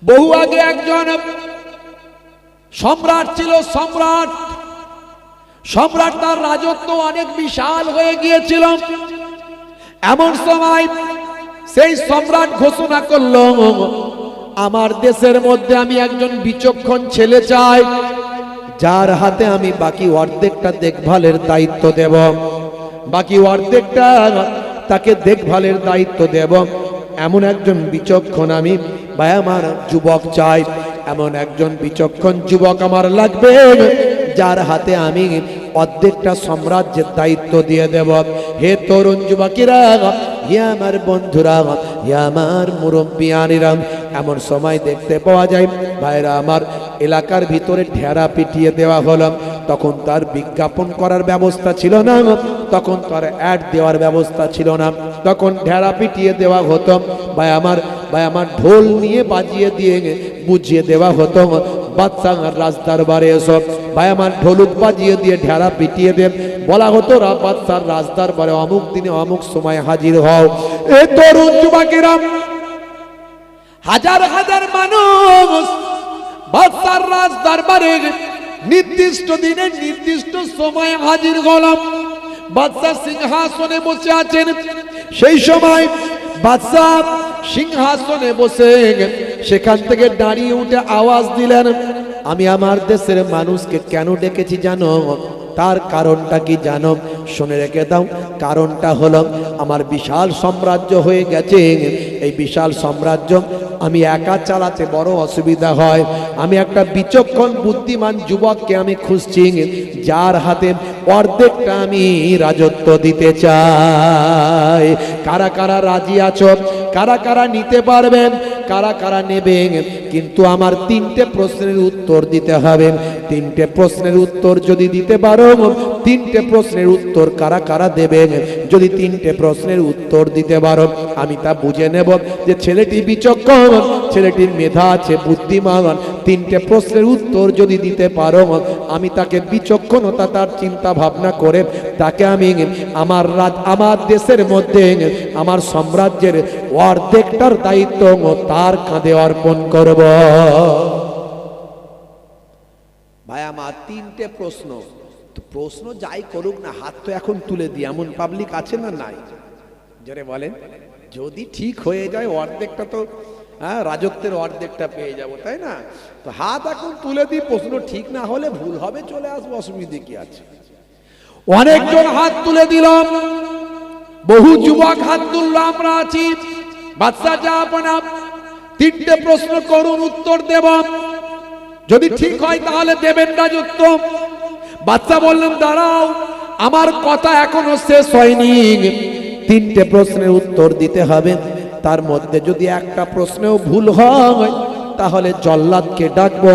বহু আগে একজন সম্রাট ছিল। সম্রাট তার রাজত্ব অনেক বিশাল হয়ে গিয়েছিল। এমন সময় সেই সম্রাট ঘোষণা করল, আমার দেশের মধ্যে আমি একজন বিচক্ষণ ছেলে চাই, যার হাতে আমি বাকি অর্ধেকটা দেখভালের দায়িত্ব দেব। বাকি অর্ধেকটা তাকে দেখভালের দায়িত্ব দেব। এমন একজন বিচক্ষণ আমি আমার যুবক চাই। এমন একজন বিচক্ষণ যুবক আমার লাগবে, যার হাতে আমি অর্ধেকটা সাম্রাজ্যের দায়িত্ব দিয়ে দেব। হে তরুণ যুবকেরা, হে আমার বন্ধুরা, হে আমার মুরব্বিয়ানিরা, এমন সময় দেখতে পাওয়া যায় ভাইরা আমার, এলাকার ভিতরে ঢেরা পিটিয়ে দেওয়া হলো। তখন তার বিজ্ঞাপন করার ব্যবস্থা ছিল না, তখন তার অ্যাড দেওয়ার ব্যবস্থা ছিল না, তখন ঢেরা পিটিয়ে দেওয়া হতো। ভাই আমার ঢোল নিয়ে বাজিয়ে দিয়ে বুঝিয়ে দেওয়া হতো, বাদশা রাজদরবারে এসব ভাই আমার ঢোলক বাজিয়ে দিয়ে ঢেরা পিটিয়ে দেন, বলা হতো বাদশার রাজদরবারে অমুক দিনে অমুক সময় হাজির হও। এই তরুণ যুবকেরা, হাজার হাজার মানুষ বাদশার রাজদরবারে নির্দিষ্ট দিনে নির্দিষ্ট সময় হাজির হলাম। বাদশা সিংহাসনে বসে আছেন। সেই সময় বাদশা সিংহাসনে বসে সেখান থেকে দাঁড়িয়ে উঠে আওয়াজ দিলেন, আমি আমার দেশের মানুষকে কেন ডেকেছি জানো? তার কারণটা কি জানো? শুনে রেখে দাও। কারণটা হলো, আমার বিশাল সাম্রাজ্য হয়ে গেছে। এই বিশাল সাম্রাজ্য আমি একা চালাতে বড় অসুবিধা হয়। আমি একটা বিচক্ষণ বুদ্ধিমান যুবককে আমি খুঁজছি, যার হাতে অর্ধেকটা আমি রাজত্ব দিতে চাই। কারা কারা রাজি আছো? কারা কারা নিতে পারবেন? কারা কারা নেবেন? কিন্তু আমার তিনটে প্রশ্নের উত্তর দিতে হবে। তিনটে প্রশ্নের উত্তর যদি দিতে পারো, তিনটে প্রশ্নের উত্তর কারা কারা দেবেন? যদি তিনটে প্রশ্নের উত্তর দিতে পারো, আমি তা বুঝে নেব যে ছেলেটি বিচক্ষণ, ছেলেটির মেধা আছে, বুদ্ধিমান। তিনটে প্রশ্নের উত্তর যদি দিতে পারো, আমি তাকে বিচক্ষণতা, তার চিন্তা ভাবনা করে তাকে আমি আমার দেশের মধ্যে আমার সাম্রাজ্যের অর্ধেকটার দায়িত্ব তার কাঁধে অর্পণ করব। ভাই আমার তিনটে প্রশ্ন, তো প্রশ্ন যাই করুক না, হাত তো এখন তুলে দিই। এমন পাবলিক আছে না নাই? জোরে বলেন। যদি ঠিক হয়ে যায় অর্ধেকটা তো রাজত্বের অর্ধেকটা পেয়ে যাব, তাই না? তো হাত এখন তুলে দিই। প্রশ্ন ঠিক না হলে, ভুল হবে, চলে আসবো, অসুবিধে কি আছে? অনেকজন হাত তুলে দিলাম, বহু যুবক হাত তুললো, আমরা আছি। বাদশা যা আপনা তিনটে প্রশ্ন করুন, উত্তর দেব। যদি ঠিক হয় তাহলে দেবেন রাজত্ব। বাদশা বললেন, দাঁড়াও, আমার কথা এখনো শেষ হয়নি। তিনটে প্রশ্নের উত্তর দিতে হবে। তার মধ্যে যদি একটা প্রশ্নেও ভুল হয়, তাহলে জল্লাদকে ডাকবো,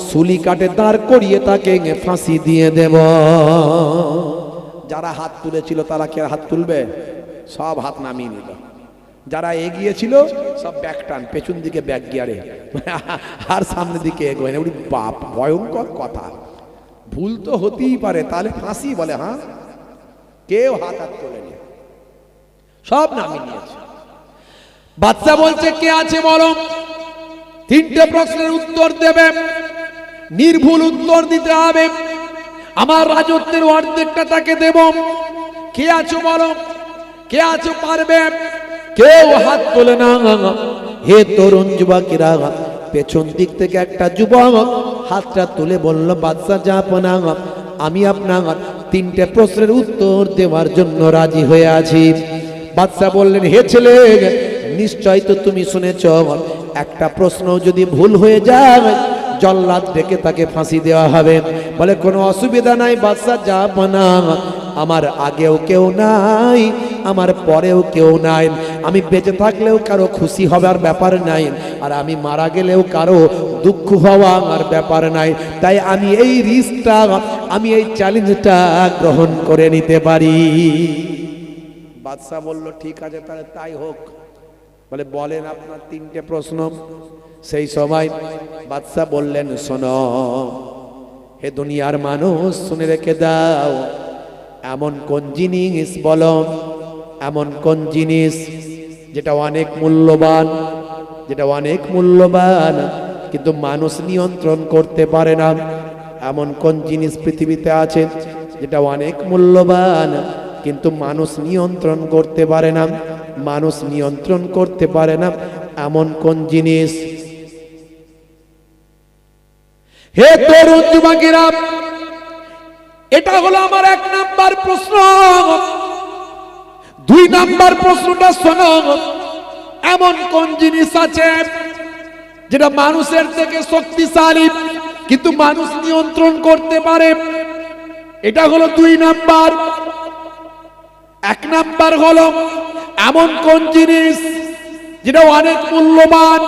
সুলি কাটে দাঁড় করিয়ে তাকে ফাঁসি দিয়ে দেব। যারা হাত তুলেছিল তারা কি হাত তুলবে? সব হাত নামিয়ে নিল। যারা এগিয়েছিল সব ব্যাক টান, পেছন দিকে ব্যাক গিয়ারে, আর সামনের দিকে এগোয় না। বাপ, ভয়ঙ্কর কথা। ভুল তো হতেই পারে, তাহলে ফাঁসি বলে? হ্যাঁ, কেউ হাত তোলেনি, সব নামিয়ে নিয়েছে। বাদশা বলছে, কে আছে বলো? তিনটে প্রশ্নের উত্তর দেবে, নির্ভুল উত্তর দিতে হবে। আমার রাজত্বের অর্ধেকটা তাকে দেব। কে আছো বলো? কে আছো পারবে? কেউ হাত তোলে না। হে তরুণ যুবকেরা, পেছন দিক থেকে একটা যুবক হাতটা তুলে বলল, বাদশা জাহাপনা, আমি আপনার তিনটে প্রশ্নের উত্তর দেওয়ার জন্য রাজি হয়ে আছি। বাদশা বললেন, হে ছেলে, নিশ্চয় তো তুমি শুনেছ, একটা প্রশ্ন যদি ভুল হয়ে যায় জল্লাদ ডেকে তাকে ফাঁসি দেওয়া হবে। বলে, কোনো অসুবিধা নাই বাদশা জাহাপনা, আমার আগেও কেউ নাই, আমার পরেও কেউ নাই। আমি বেঁচে থাকলেও কারো খুশি হবার ব্যাপার নাই, আর আমি মারা গেলেও কারো দুঃখ হওয়ার ব্যাপার নাই। তাই আমি এই রিস্কটা, আমি এই চ্যালেঞ্জটা গ্রহণ করে নিতে পারি। বাদশা বলল, ঠিক আছে, তাহলে তাই হোক। বলে, বলেন আপনার তিনটে প্রশ্ন। সেই সময় বাদশা বললেন, শোনো হে দুনিয়ার মানুষ, শুনে রেখে দাও। এমন কোন জিনিস বলো, এমন কোন জিনিস যেটা অনেক মূল্যবান, যেটা অনেক মূল্যবান কিন্তু মানুষ নিয়ন্ত্রণ করতে পারে না। এমন কোন জিনিস পৃথিবীতে আছে যেটা অনেক মূল্যবান কিন্তু মানুষ নিয়ন্ত্রণ করতে পারে না? মানুষ নিয়ন্ত্রণ করতে পারে না এমন কোন জিনিস? হে তরুণ যুবকেরা, এটা হলো আমার 1 নাম্বার প্রশ্ন। 2 নাম্বার প্রশ্নটা শোনো, এমন কোন জিনিস আছে যেটা মানুষের থেকে শক্তিশালী কিন্তু মানুষ নিয়ন্ত্রণ করতে পারে? এটা হলো 2 নাম্বার। 1 নাম্বার হলো এমন কোন জিনিস যেটা অনেক মূল্যবান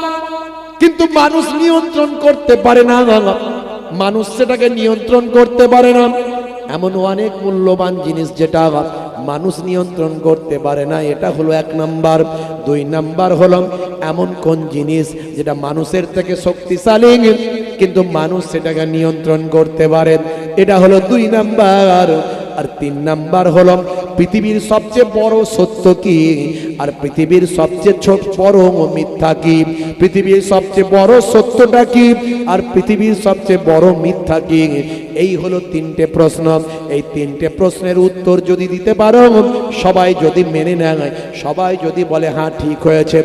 কিন্তু মানুষ নিয়ন্ত্রণ করতে পারে না, মানুষ সেটাকে নিয়ন্ত্রণ করতে পারে না। এমন অনেক মূল্যবান জিনিস যেটা মানুষ নিয়ন্ত্রণ করতে পারে না, এটা হলো 1 নাম্বার। 2 নাম্বার হলো এমন কোন জিনিস যেটা মানুষের থেকে শক্তিশালী কিন্তু মানুষ সেটাকে নিয়ন্ত্রণ করতে পারে, এটা হলো 2 নাম্বার। আর 3 নাম্বার হলো পৃথিবীর সবচেয়ে বড় সত্য কি আর পৃথিবীর সবচেয়ে ছোট বড় মিথ্যা কি? পৃথিবীর সবচেয়ে বড় সত্যটা কি আর পৃথিবীর সবচেয়ে বড় মিথ্যা কি? এই হলো 3টে প্রশ্ন। এই 3টে প্রশ্নের উত্তর যদি দিতে পারো, সবাই যদি মেনে নেয়, সবাই যদি বলে হ্যাঁ ঠিক হয়েছে,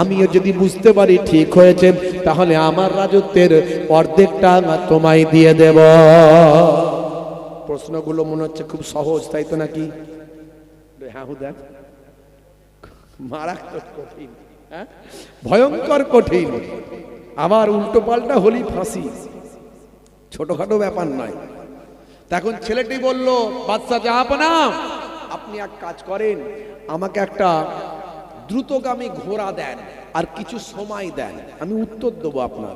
আমিও যদি বুঝতে পারি ঠিক হয়েছে, তাহলে আমার রাজত্বের অর্ধেকটা তোমায় দিয়ে দেব। প্রশ্নগুলো মনে হচ্ছে খুব সহজ, তাই তো নাকি? হ্যাঁ হুদা, মারাত্মক কঠিন, ভয়ঙ্কর কঠিন। আবার উল্টো পাল্টা হলি ফাঁসি, ছোটখাটো ব্যাপার নয়। তখন ছেলেটি বলল, বাদশা জাহাপনা, আপনি এক কাজ করেন, আমাকে একটা দ্রুতগামী ঘোড়া দেন আর কিছু সময় দেন, আমি উত্তর দেবো আপনার।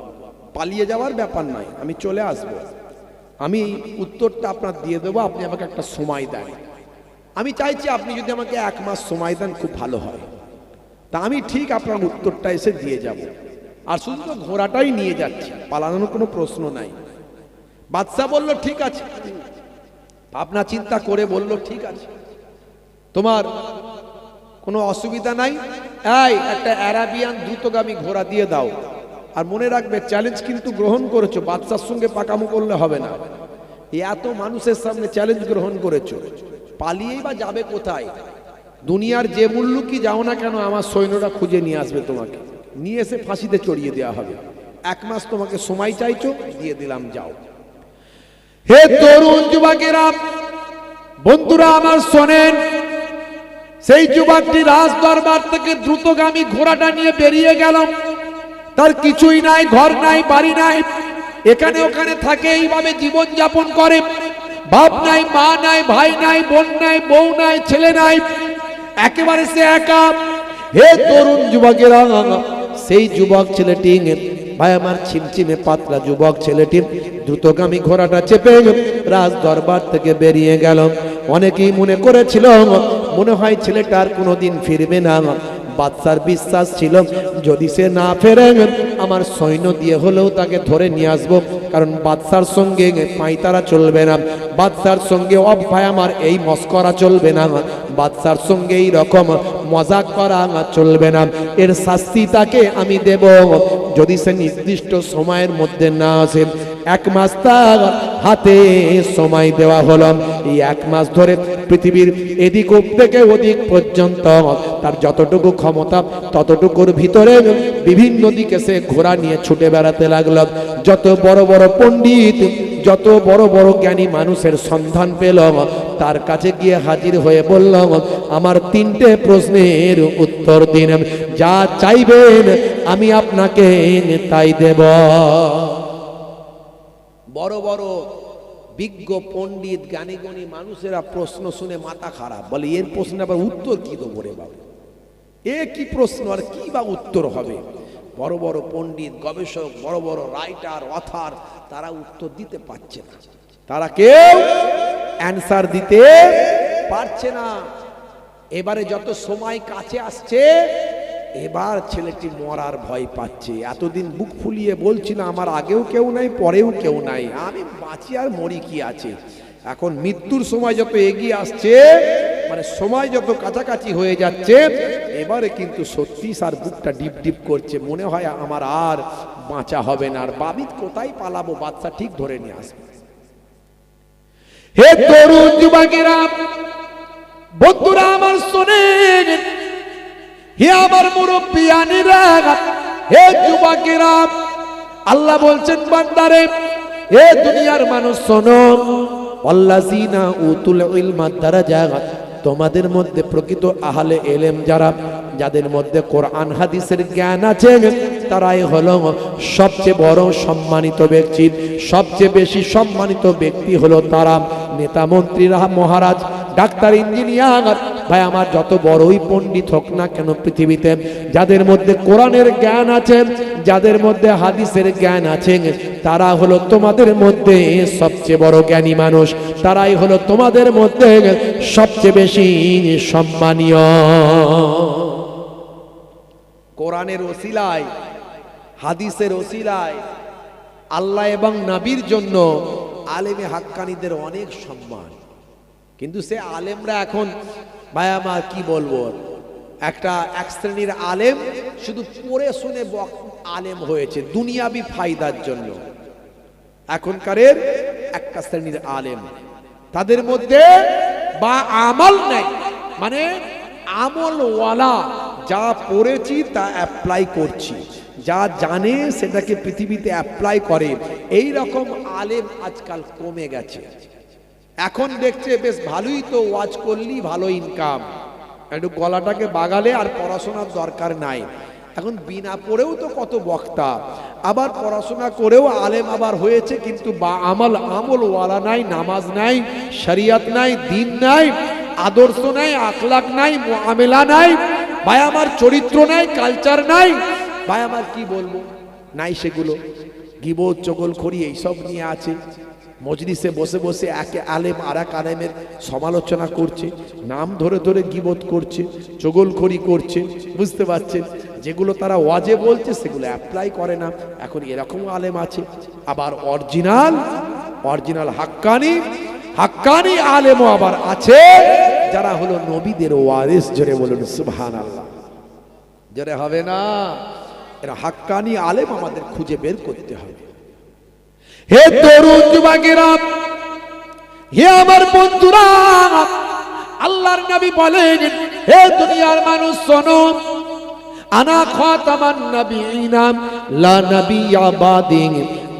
পালিয়ে যাওয়ার ব্যাপার নয়, আমি চলে আসবো, আমি উত্তরটা আপনার দিয়ে দেবো, আপনি আমাকে একটা সময় দেন। আমি চাইছি আপনি যদি আমাকে 1 মাস সময় দেন খুব ভালো হয়, তা আমি ঠিক আপনার উত্তরটা এসে দিয়ে যাব। আর শুধু তো ঘোড়াটাই নিয়ে যাচ্ছি, পালানোর কোনো প্রশ্ন নাই। বাদশা বলল ঠিক আছে, ভাবনা চিন্তা করে বলল ঠিক আছে, তোমার কোনো অসুবিধা নাই, এই একটা অ্যারাবিয়ান দ্রুতগামী ঘোড়া দিয়ে দাও। আর মনে রাখবে, চ্যালেঞ্জ কিন্তু গ্রহণ করেছো, বাদশার সঙ্গে পাকামো করলে হবে না। এত মানুষের সামনে চ্যালেঞ্জ গ্রহণ করেছো, পালিয়েই বা যাবে কোথায়? দুনিয়ার যে মূল্য কি যাও না কেন, আমার সৈন্যরা খুঁজে নিয়ে আসবে, তোমাকে নিয়ে এসে ফাঁসিতে চড়িয়ে দেওয়া হবে। 1 মাস তোমাকে সময় চাইছো, দিয়ে দিলাম, যাও। হে তরুণ যুবকেরা, বন্ধুরা আমার শোনেন, সেই যুবকটি রাজ দরবার থেকে দ্রুতগামী ঘোড়াটা নিয়ে বেরিয়ে গেল। তার কিছুই নাই, ঘর নাই, বাড়ি নাই, এখানে ওখানে থাকে, এইভাবে জীবন যাপন করে। বাপ নাই, মা নাই, ভাই নাই, বোন নাই, বউ নাই, ছেলে নাই, একেবারে সে একা। হে তরুণ যুবকেরা, সেই যুবক ছেলেটি, ভাই আমার ছিমছিমে পাতলা যুবক ছেলেটি দ্রুতগামী ঘোড়াটা চেপে রাজ দরবার থেকে বেরিয়ে গেল। অনেকেই মনে করেছিল মনে হয় ছেলেটা আর কোনোদিন ফিরবে না। বাদশার বিশ্বাস ছিল যদি সে না ফেরে, আমার সৈন্য দিয়ে হলেও তাকে ধরে নিয়ে আসবো, কারণ বাদশার সঙ্গে পাইতারা চলবে না, বাদশার সঙ্গে ভাই আমার এই মস্করা চলবে না, বাদশার সঙ্গে এই রকম মজাক করা চলবে না। এর শাস্তি তাকে আমি দেব যদি সে নির্দিষ্ট সময়ের মধ্যে না আসে। 1 মাস তার হাতে সময় দেওয়া হলো। এই 1 মাস ধরে পৃথিবীর এদিক থেকে ওদিক পর্যন্ত তার যতটুকু ক্ষমতা ততটুকুর ভিতরে বিভিন্ন দিকে সে ঘোড়া নিয়ে ছুটে বেড়াতে লাগলো। যত বড় বড় পণ্ডিত, যত বড় বড় জ্ঞানী মানুষের সন্ধান পেল, তার কাছে গিয়ে হাজির হয়ে বলল, আমার 3টে প্রশ্নের উত্তর দিন, যা চাইবেন আমি আপনাকে তাই দেব। বড় বড় বিজ্ঞ পণ্ডিত জ্ঞানীগণী মানুষেরা প্রশ্ন শুনে মাথা খারাপ, বলে এর প্রশ্ন আবার উত্তর কি দেবো রে বাবা, এ কি প্রশ্ন আর কি বা উত্তর হবে? বড় বড় পণ্ডিত, গবেষক, বড় বড় রাইটার, অথার, তারা উত্তর দিতে পারছে না, তারা কেউ অ্যান্সার দিতে পারছে না। এবারে যত সময় কাছে আসছে, এবার ছেলেটি মরার ভয় পাচ্ছে। এতদিন বুক ফুলিয়ে বলছিল আমার আগেও কেউ নাই, পরেও কেউ নাই, আমি বাঁচি আর মরি কি আছে। এখন মৃত্যুর সময় যত এগিয়ে আসছে, মানে সময় যত কাছাকাছি হয়ে যাচ্ছে, এবারে কিন্তু সত্যি স্যার বুকটা ডিপ ডিপ করছে, মনে হয় আমার আর বাঁচা হবে না, আর বাবিদ কোথায় পালাবো, বাচ্চা ঠিক ধরে নিয়ে আসবে। হে তরুণ যুবকেরা, বন্ধুরা আমার শোনেন, হে আমার মুরব্বিয়ানেরা, হে যুবকেরা, আল্লাহ বলছেন বান্দারে, হে দুনিয়ার মানুষ শোনো, আল্লাযিনা উতুল ইলমা দারাজাত, তোমাদের মধ্যে প্রকৃত আহলে ইলম যারা, যাদের মধ্যে কোরআন হাদিসের জ্ঞান আছে, তারাই হলো সবচেয়ে বড় সম্মানিত ব্যক্তি। সবচেয়ে বেশি সম্মানিত ব্যক্তি হলো তারা, নেতা মন্ত্রীরা, মহারাজ, ডাক্তার, ইঞ্জিনিয়ার, ভাই আমার যত বড়ই পণ্ডিত হোক না কেন পৃথিবীতে, যাদের মধ্যে কোরআনের জ্ঞান আছে, যাদের মধ্যে হাদিসের জ্ঞান আছে, তারা হলো তোমাদের মধ্যে সবচেয়ে বড় জ্ঞানী মানুষ, তারাই হলো তোমাদের মধ্যে সবচেয়ে বেশি সম্মানীয়। কোরআনের ওসিলায়, হাদিসের ওসিলায়, আল্লাহ এবং নবীর জন্য আলেমে হাক্কানীদের অনেক সম্মান। কিন্তু সে আলেমরা এখন ভাই আমার কি বলবো, একটা এক শ্রেণীর আলেম শুধু পড়ে শুনে আলেম হয়েছে দুনিয়াবি ফায়দার জন্য। এখনকারের একটা শ্রেণীর আলেম, তাদের মধ্যে বা আমল নাই, মানে আমলওয়ালা, যা পড়েছি তা অ্যাপ্লাই করছি, যা জানে সেটাকে পৃথিবীতে অ্যাপ্লাই করে, এই রকম আলেম আজকাল কমে গেছে। এখন দেখছে বেশ ভালোই তো ওয়াজ করলি, ভালো ইনকাম, একটু গলাটাকে বাগালে আর পড়াশোনার দরকার নাই। এখন বিনা পড়েও তো কত বক্তা, আবার পড়াশোনা করেও আলেম আবার হয়েছে, কিন্তু বা আমলওয়ালা নাই, নামাজ নাই, শরিয়ত নাই, দিন নাই, আদর্শ নাই, আখলাক নাই, মুআমেলা নাই, ভাই আমার চরিত্র নাই, কালচার নাই, ভাই আমার কি বলবো, নাই সেগুলো। গীবত, চগলখড়ি এইসব নিয়ে আছে। মজলিসে বসে বসে একে আলেম আর এক আলেমের সমালোচনা করছে, নাম ধরে ধরে গীবত করছে, চগলখড়ি করছে, বুঝতে পারছেন? যেগুলো তারা ওয়াজে বলছে সেগুলো অ্যাপ্লাই করে না। এখন এরকম আলেম আছে। আবার অরিজিনাল হাক্কানি আলেমও আবার আছে, যারা হলো নবীদের ওয়ারিস। জোরে বলুন সুবহানাল্লাহ। জোরে হবে না? এরা হাক্কানি আলেম আমাদের খুঁজে বের করতে হবে। হে তরুণ যুবকেরা, হে আমার বন্ধুরা, আল্লাহর নবী বলেন, হে দুনিয়ার মানুষ শোনো, আনা খাতামান নবিয়িনা লা নাবিয়্যা বাদি,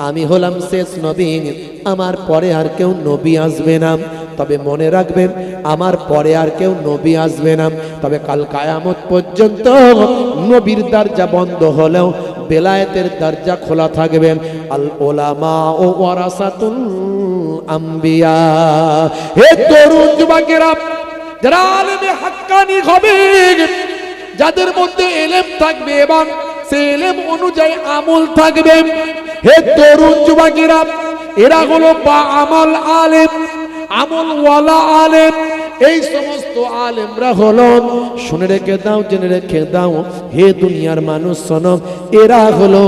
আমি হলাম শেষ নবী, আমার পরে আর কেউ নবী আসবে না। তবে মনে রাখবেন, আমার পরে আর কেউ নবী আসবে না। তবে কাল কিয়ামত পর্যন্ত নবীর দরজা বন্ধ হলেও বেলায়েতের দরজা খোলা থাকবে। আল উলামা ও ওয়ারাসাতুল আম্বিয়া। হে তরুণ যুবকেরা, যারা আলেমে হাক্কানি হবে, যাদের মধ্যে ইলম থাকবে এবং সেই ইলম অনুযায়ী আমল থাকবে, হে তরুণ যুবকেরা, এরা হলো বা আমল আলেম, আমলওয়ালা আলেম। এই সমস্ত আলেমরা হলো, শুনে রেখে দাও, জেনে রেখে দাও, হে দুনিয়ার মানুষ শোনো, এরা হলো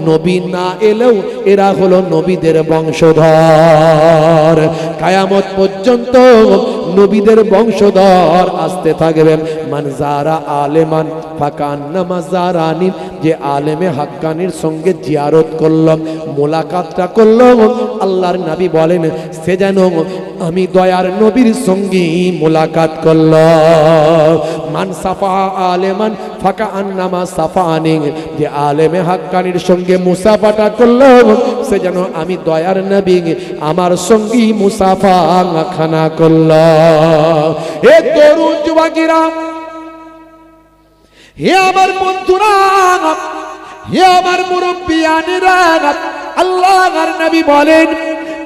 নবী না এলেও এরা হলো নবীদের বংশধর। কিয়ামত পর্যন্ত নবীদের বংশধর আসতে থাকবে। মান যারা আলেমান ফাকান্নামা যারানি, যে আলেমে হাক্কানির সঙ্গে জিয়ারত করলাম, মোলাকাতটা করলাম, আল্লাহর নবী বলেন সে যেন আমি দয়ার নবীর সঙ্গে মোলাকাত করলাম। মান সাফা আলেমান ফাকান্নামা সাফানি, যে আলেমে হাক্কানির সঙ্গে মুসাফাটা করলাম, সে যেন আমি দয়ার নবী আমার সঙ্গী মুসাফা খানা করলাম। হে তরুণ যুবকেরা, হে আমার বন্ধুরা, হে আমার মুরব্বিয়ানেরা, আল্লাহর নবী বলেন,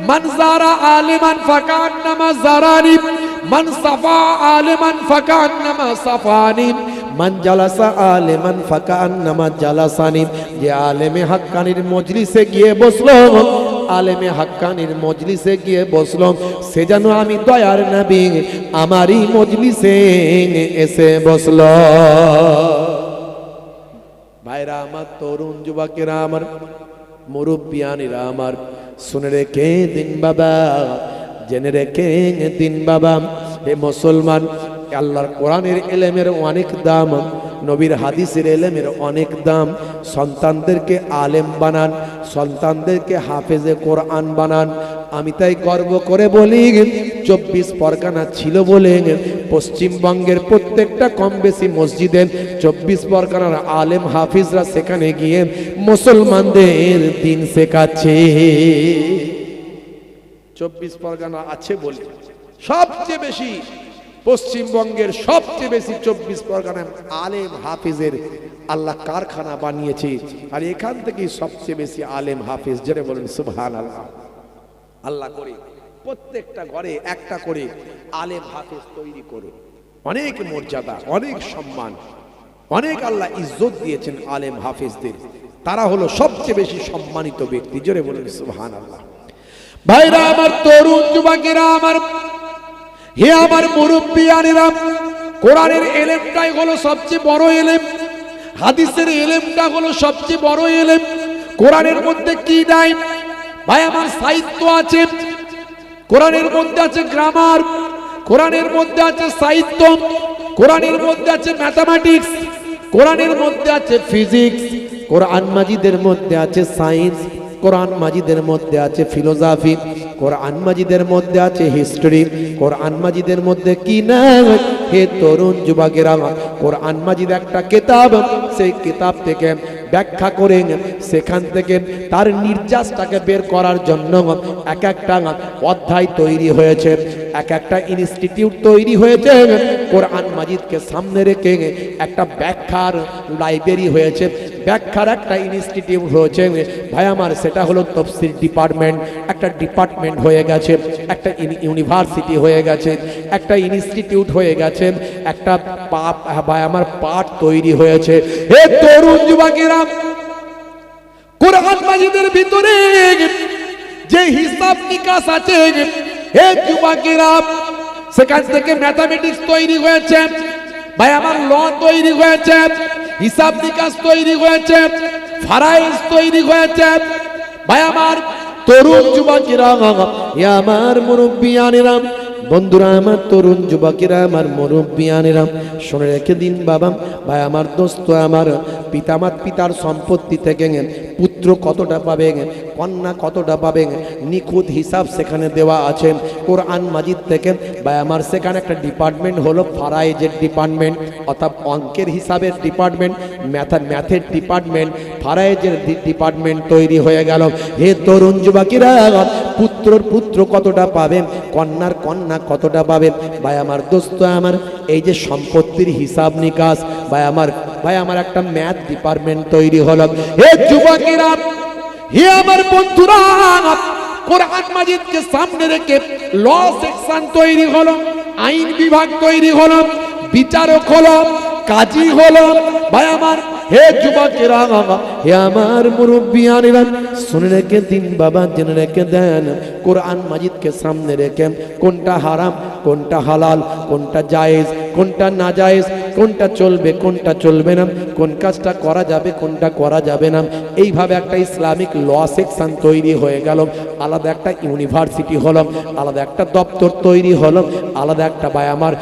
মান যারা আলিমান ফাকান্নামা যারানি, মান সাফা আলিমান ফাকান্নামা সাফানি, মান জালাসা আলিমান ফাকান্নামা জালাসানি, যে আলেমে হাক্কানির মজলিসে গিয়ে বসলো, আলেমে হাক্কানির মজলিসে গিয়ে বসলো, সে যেন আমি দয়ার নবী আমারই মজলিসে এসে বসলো। ভাইরা আমার, তরুণ যুবকেরা আমার, মুরব্বিয়ানেরা আমার, শুনে রেখে দিন বাবা, জেনে রেখে দিন বাবা। হে মুসলমান, আল্লাহর কোরআনের ইলমের অনেক দাম, নবীর হাদিসের ইলমের অনেক দাম। সন্তানদেরকে আলেম বানান, সন্তানদেরকে হাফেজে কোরআন বানান। আমি তাই গর্ব করে বলি 24 পরগনা ছিল বলে পশ্চিমবঙ্গের প্রত্যেকটা কম বেশি মসজিদে 24 পরগনার আলেম হাফিজরা সেখানে গিয়ে মুসলমানদের দিন শেখাচ্ছে। 24 পরগনা আছে বলে সবচেয়ে বেশি, পশ্চিমবঙ্গের সবচেয়ে বেশি 24 পরগনায় আলেম হাফিজের আল্লাহ কারখানা বানিয়েছে। আর এখান থেকেই সবচেয়ে বেশি আলেম হাফিজ, যারা বলেন সুবহানাল্লাহ। আল্লাহ করে প্রত্যেকটা ঘরে একটা করে আলেম হাফিজ তৈরি করে। অনেক মর্যাদা, অনেক সম্মান, অনেক আল্লাহ ইজ্জত দিয়েছেন আলেম হাফিজদের। তারা হলো সবচেয়ে বেশি সম্মানিত ব্যক্তি, যারা বলেন সুবহানাল্লাহ। ভাইরা আমার, তরুণ যুবকেরা আমার, হে আমার মুরব্বিয়ানেরা, কোরআনের ইলমটাই হলো সবচেয়ে বড় ইলম, হাদিসের ইলমটা হলো সবচেয়ে বড় ইলম। কোরআনের মধ্যে কি নাই ভাই আমার? সাহিত্য আছে, কোরআনের মধ্যে আছে গ্রামার, কোরআনের মধ্যে আছে সাহিত্য, কোরআনের মধ্যে আছে ম্যাথামেটিক্স, কোরআনের মধ্যে আছে ফিজিক্স, কোরআন মাজিদের মধ্যে আছে সায়েন্স, কোরআন মাজিদের মধ্যে আছে ফিলোসফি, কোরআন মাজিদের মধ্যে আছে হিস্ট্রি। কোরআন মাজিদের মধ্যে কি না হে তরুণ যুবকেরা, কোরআন মাজিদ একটা কিতাব, সেই কিতাব থেকে ব্যাখ্যা করে সেখান থেকে তার নির্যাসটাকে বের করার জন্য এক একটা অধ্যায় তৈরি হয়েছে, এক একটা ইনস্টিটিউট তৈরি হয়েছে। কোরআন মাজিদকে সামনে রেখে একটা ব্যাখ্যার লাইব্রেরি হয়েছে, ব্যাখ্যার একটা ইনস্টিটিউট হয়েছে ভাই আমার। সেটা হলো তাফসীর ডিপার্টমেন্ট, একটা ডিপার্টমেন্ট হয়ে গেছে, একটা ইউনিভার্সিটি হয়ে গেছে, একটা ইনস্টিটিউট হয়ে গেছে, একটা ভাই আমার পাঠ তৈরি হয়েছে। হে তরুণ যুবকেরা, কোরআন মাজিদের ভিতরে যে হিসাব নিকাশ আছে, হে যুবকেরা, সেখান থেকে ম্যাথামেটিক্স তৈরি হয়েছে ভাই আমার, ল তৈরি হয়েছে, হিসাব নিকাশ তৈরি হয়েছে, ফারাইজ তৈরি হয়েছে ভাই আমার। তরুণ যুবকেরা, আমার মুরব্বিয়ানেরা, বন্ধুরা আমার, তরুণ যুবকেরা আমার, মুরব্বিয়ানেরা, শুনে রেখে দিন বাবা ভাই আমার, দোস্ত আমার, পিতার সম্পত্তি থেকে পুত্র কতটা পাবে, কন্যা কতটা পাবে, নিখুঁত হিসাব সেখানে দেওয়া আছে কোরআন মাজিদ থেকে ভাই আমার। সেখানে একটা ডিপার্টমেন্ট হলো ফারাইজের ডিপার্টমেন্ট, অর্থাৎ অঙ্কের হিসাবের ডিপার্টমেন্ট, ম্যাথের ডিপার্টমেন্ট, ফারাইজের ডিপার্টমেন্ট তৈরি হয়ে গেল। হে তরুণ যুবকেরা, পুত্র কতটা পাবেন, কন্যার কন্যা কতটা পাবেন ভাই আমার, দোস্ত আমার। এই যে সম্পত্তির হিসাব নিকাশ ভাই আমার একটা ম্যাথ ডিপার্টমেন্ট তৈরি হলো। হে যুবকেরা, হে আমার বন্ধুরা, কোরআন মাজিদকে সামনে রেখে ল সেকশন তৈরি হলো, আইন বিভাগ তৈরি হলো, বিচারক হলো, কাজী হলো ভাই আমার। হে যুবকেরা, হে আমার মুরব্বিয়ানেরা, শুনে রেখে দিন বাবা, জেনে রেখে দেন, কোরআন মাজিদকে সামনে রেখে কোনটা হারাম, কোনটা হালাল, কোনটা জায়েজ, কোনটা না জায়েজ, কোনটা চলবে, কোনটা চলবে না, কোন কাজটা করা যাবে, কোনটা করা যাবে না, এইভাবে একটা ইসলামিক ল সেকশন তৈরি হয়ে গেল। আলাদা একটা ইউনিভার্সিটি হলো, আলাদা একটা দপ্তর তৈরি হলো, আলাদা একটা ভাই আমার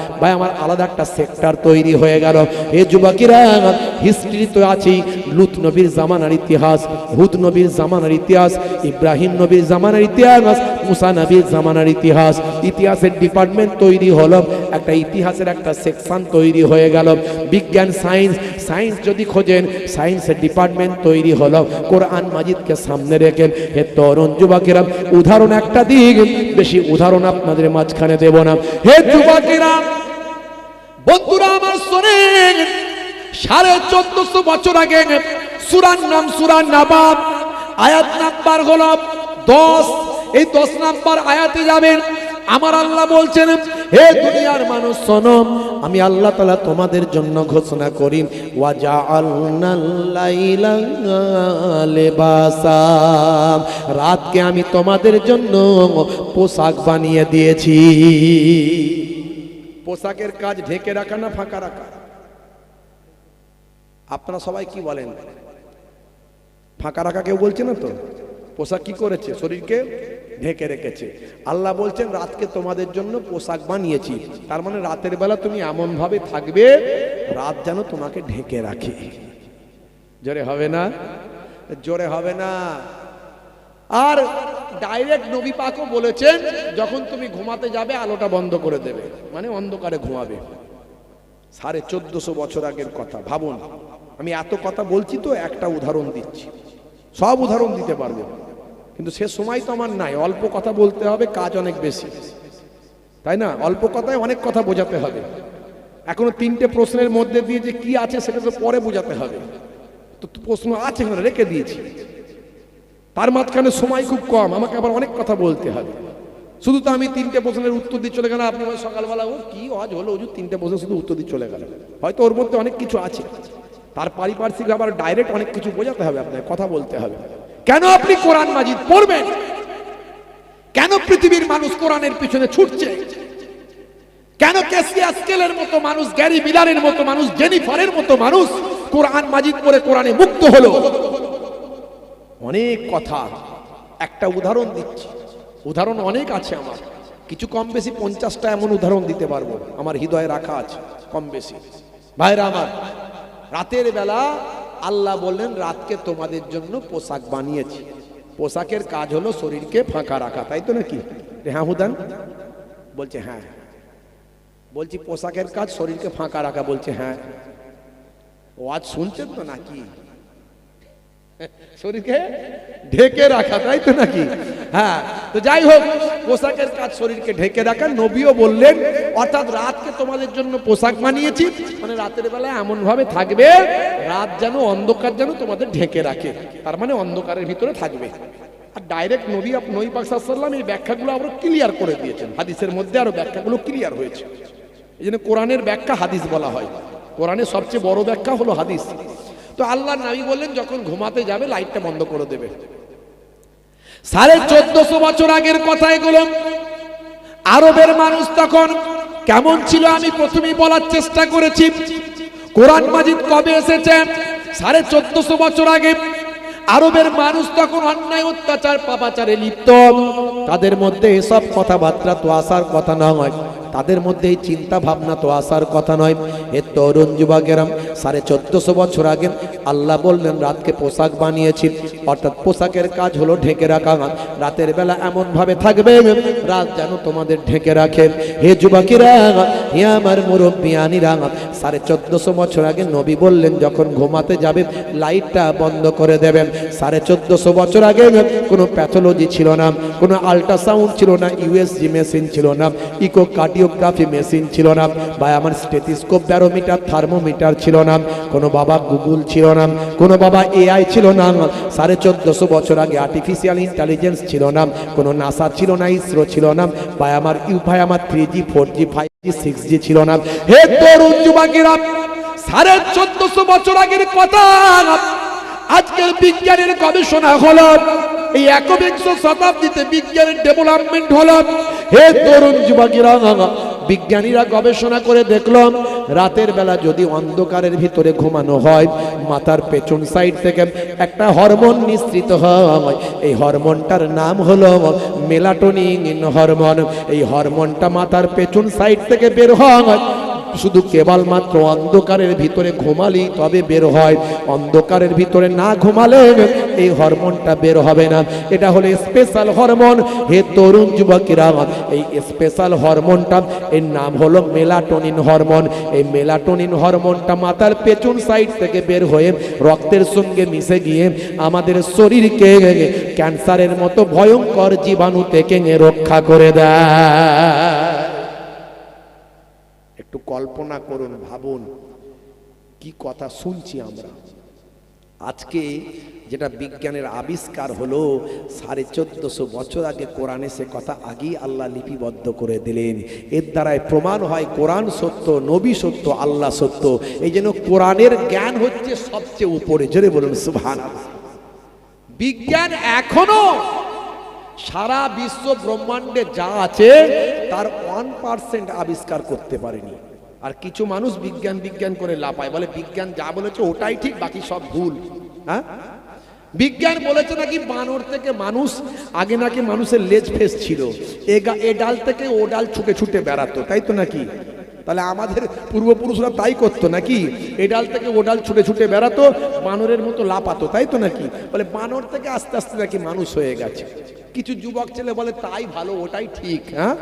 আলাদা একটা সেক্টর তৈরি হয়ে গেল। এ যুবকেরা, হিস্ট্রি তো আছেই, লুত নবীর জামানার ইতিহাস, হুদ নবীর জামানার ইতিহাস, ইব্রাহিম নবীর জামানার ইতিহাস, মুসা নবীর জামানার ইতিহাস, ইতিহাসের ডিপার্টমেন্ট তৈরি হলো, একটা ইতিহাসের একটা সেকশন তৈরি হয়ে গেল। বিজ্ঞান সায়েন্স যদি খোঁজেন, সায়েন্সের ডিপার্টমেন্ট তৈরি হলো কোরআন মাজিদকে সামনে রেখে। হে তরুণ যুবকেরা, উদাহরণ একটা দিক, বেশি উদাহরণ আপনাদের মাঝখানে দেব না। হে যুবকেরা, বন্ধুরা আমার, শোনেন, 1450 বছর আগে সূরার নাম সূরা নাবাব, আয়াত নাম্বার হলো 10। এই 10 নাম্বার আয়াতে যাবেন, আমার আল্লাহ বলছেন, হে দুনিয়ার মানুষ শোনো, আমি আল্লাহ তাআলা তোমাদের জন্য ঘোষণা করি, ওয়া জাআলনাল লাইলা লিবাসা, রাতকে আমি তোমাদের জন্য পোশাক বানিয়ে দিয়েছি। পোশাকের কাজ ঢেকে রাখা না ফাঁকা রাখা? আপনারা সবাই কি বলেন? ফাঁকা রাখা কেউ বলছে না তো? পোশাক কি করেছে? শরীরকে ঢেকে রেখেছে। আল্লাহ বলছেন রাতকে তোমাদের জন্য পোশাক বানিয়েছি, তার মানে রাতের বেলা তুমি এমন ভাবে থাকবে রাত যেন তোমাকে ঢেকে রাখে। জোরে হবে না? জোরে হবে না। আর ডাইরেক্ট নবী পাকও বলেছেন যখন তুমি ঘুমাতে যাবে আলোটা বন্ধ করে দেবে, মানে অন্ধকারে ঘুমাবে। 1450 বছর আগের কথা ভাবুন। আমি এত কথা বলছি তো একটা উদাহরণ দিচ্ছি, সব উদাহরণ দিতে পারবো কিন্তু সে সময় তো আমার নাই। অল্প কথা বলতে হবে, কাজ অনেক বেশি, তাই না? অল্প কথায় অনেক কথা বোঝাতে হবে। এখনো 3টে প্রশ্নের মধ্যে দিয়ে যে কি আছে সেটা তো পরে বোঝাতে হবে। তো প্রশ্ন আছে রেখে দিয়েছি, তার মাঝখানে সময় খুব কম, আমাকে আবার অনেক কথা বলতে হবে। শুধু তো আমি 3টে প্রশ্নের উত্তর দিয়ে চলে গেলাম, আপনি সকালবেলা ও কি আজ হলো হুজুর 3টে প্রশ্ন শুধু উত্তর দিয়ে চলে গেল, হয়তো ওর মধ্যে অনেক কিছু আছে। তার পারিপার্শ্বিক আবার ডাইরেক্ট অনেক কিছু বোঝাতে হবে, আপনাকে কথা বলতে হবে। কেন আপনি কোরআন মাজিদ পড়বেন? কেন পৃথিবীর মানুষ কোরআনের পিছনে ছুটছে? কেন ক্যাসিয়া স্কেলের মতো মানুষ, গ্যারি মিলারের মতো মানুষ, জেনিফারের মতো মানুষ কোরআন মাজিদ পড়ে কোরআনে মুক্ত হলো? অনেক কথা, একটা উদাহরণ দিচ্ছি। উদাহরণ অনেক আছে আমার, কিছু কম বেশি 50টা এমন উদাহরণ দিতে পারবো, আমার হৃদয়ে রাখা আছে কম বেশি। ভাইরা আমার, রাতের বেলা আল্লাহ বললেন রাতকে তোমাদের জন্য পোশাক বানিয়েছি। পোশাকের কাজ হলো শরীরকে ফাঁকা রাখা, তাই তো নাকি? হ্যাঁ হুদান বলছে হ্যাঁ। বলছি পোশাকের কাজ শরীরকে ফাঁকা রাখা, বলছে হ্যাঁ। ও আজ শুনছেন তো নাকি? শরীরকে ঢেকে রাখা, তাই তো নাকি? হ্যাঁ। তো যাই হোক, পোশাকের কাজ শরীরকে ঢেকে রাখা। নবীও বললেন অর্থাৎ রাতকে তোমাদের জন্য পোশাক বানিয়েছি, মানে রাতের বেলা এমন ভাবে থাকবে রাত যেন, অন্ধকার যেন তোমাদের ঢেকে রাখে, তার মানে অন্ধকারের ভিতরে থাকবে। আর ডাইরেক্ট নবী পাক সাল্লাল্লাহু আলাইহি ওয়াসাল্লাম এই ব্যাখ্যাগুলো আরো ক্লিয়ার করে দিয়েছেন, হাদিসের মধ্যে আরো ব্যাখ্যাগুলো ক্লিয়ার হয়েছে। এই জন্য কোরআনের ব্যাখ্যা হাদিস বলা হয়। কোরআনের সবচেয়ে বড় ব্যাখ্যা হলো হাদিস। তো আল্লাহর নবী বললেন যখন ঘুমাতে যাবে লাইটটা বন্ধ করে দেবে। 1450 বছর আগের কথা এগুলো। আরবের মানুষ তখন কেমন ছিল আমি প্রথমেই বলার চেষ্টা করেছি। কোরআন মাজিদ কবে এসেছে? 1450 বছর আগে। আরবের মানুষ তখন অন্যায়, অত্যাচার, পাপাচারে লিপ্ত। তাদের মধ্যে এসব কথাবার্তা তো আসার কথা নয়, তাদের মধ্যে এই চিন্তা ভাবনা তো আসার কথা নয়। এ তরুণ যুবকেরা 1450 বছর আগে আল্লাহ বললেন রাতকে পোশাক বানিয়েছি, অর্থাৎ পোশাকের কাজ হলো ঢেকে রাখা। রাতের বেলা এমন ভাবে থাকবে রাত যেন তোমাদের ঢেকে রাখে। হে যুবকেরা, হে আমার মুরব্বিয়ানিরা, 1450 বছর আগে নবী বললেন যখন ঘুমাতে যাবে লাইটটা বন্ধ করে দেবেন। 1450 বছর আগে কোনো প্যাথোলজি ছিল না, কোনো আল্ট্রাসাউন্ড ছিল না, ইউএসজি মেশিন ছিল না, ইকো কার্ডিওগ্রাফি মেশিন ছিল না, বা আমার স্টেথোস্কোপ, ব্যারোমিটার, থার্মোমিটার ছিল না, কোনো বাবা গুগল ছিল না, কোনো বাবা এআই ছিল না। 1450 বছর আগে আর্টিফিশিয়াল ইন্টেলিজেন্স ছিল না, কোনো নাসা ছিল না, ইসরো ছিল না, বা আমার 3G 4G 5G 6G ছিল না। হে তরুণ যুবকেরা, 1450 বছর আগের কথা আজকের বিজ্ঞানের গবেষণা হলো, এই 21শ শতাব্দীতে বিজ্ঞানের ডেভেলপমেন্ট হলো। হে তরুণ যুবকেরা, বিজ্ঞানীরা গবেষণা করে দেখলাম রাতের বেলা যদি অন্ধকারের ভিতরে ঘুমানো হয় মাথার পেছন সাইড থেকে একটা হরমোন নিঃসৃত হয়। এই হরমোনটার নাম হলো মেলাটোনিন হরমোন। এই হরমোনটা মাথার পেছন সাইড থেকে বের হয়, শুধু কেবলমাত্র অন্ধকারের ভিতরে ঘুমালেই তবে বের হয়, অন্ধকারের ভিতরে না ঘুমালে এই হরমোনটা বের হবে না। এটা হলো স্পেশাল হরমোন। হে তরুণ যুবকেরা, এই স্পেশাল হরমোনটা এর নাম হলো মেলাটোনিন হরমোন। এই মেলাটোনিন হরমোনটা মাথার পেছন সাইড থেকে বের হয়ে রক্তের সঙ্গে মিশে গিয়ে আমাদের শরীরকে ক্যান্সারের মতো ভয়ঙ্কর জীবাণু থেকে রক্ষা করে দেয়। একটু কল্পনা করুন, ভাবুন কি কথা শুনছি আমরা। আজকে যেটা বিজ্ঞানের আবিষ্কার হলো 1450 বছর আগে কোরআনে সে কথা আগেই আল্লাহ লিপিবদ্ধ করে দিলেন। এর দ্বারাই প্রমাণ হয় কোরআন সত্য, নবী সত্য, আল্লাহ সত্য। এই জন্য কোরআনের জ্ঞান হচ্ছে সবচেয়ে উপরে। জোরে বলুন সুবহানাল্লাহ। বিজ্ঞান এখনো সারা বিশ্ব ব্রহ্মাণ্ডে যা আছে তার 1% আবিষ্কার করতে পারেনি। আর কিছু মানুষ বিজ্ঞান বিজ্ঞান করে লাপায়, বলে বিজ্ঞান যা বলেছে ওটাই ঠিক, বাকি সব ভুল। হ্যাঁ, বিজ্ঞান বলেছে নাকি বানর থেকে মানুষ, আগে নাকি মানুষের লেজ ফেস ছিল, এ ডাল থেকে ও ডাল ছুটে ছুটে বেড়াতো, তাই তো নাকি? তাহলে আমাদের পূর্বপুরুষরা তাই করতো নাকি? এ ডাল থেকে ও ডাল ছুটে ছুটে বেড়াতো, বানরের মতো লাপাতো, তাই তো নাকি? বলে বানর থেকে আস্তে আস্তে নাকি মানুষ হয়ে গেছে। কিছু যুবক ছেলে বলে তাই ভালো, ওটাই ঠিক। হ্যাঁ,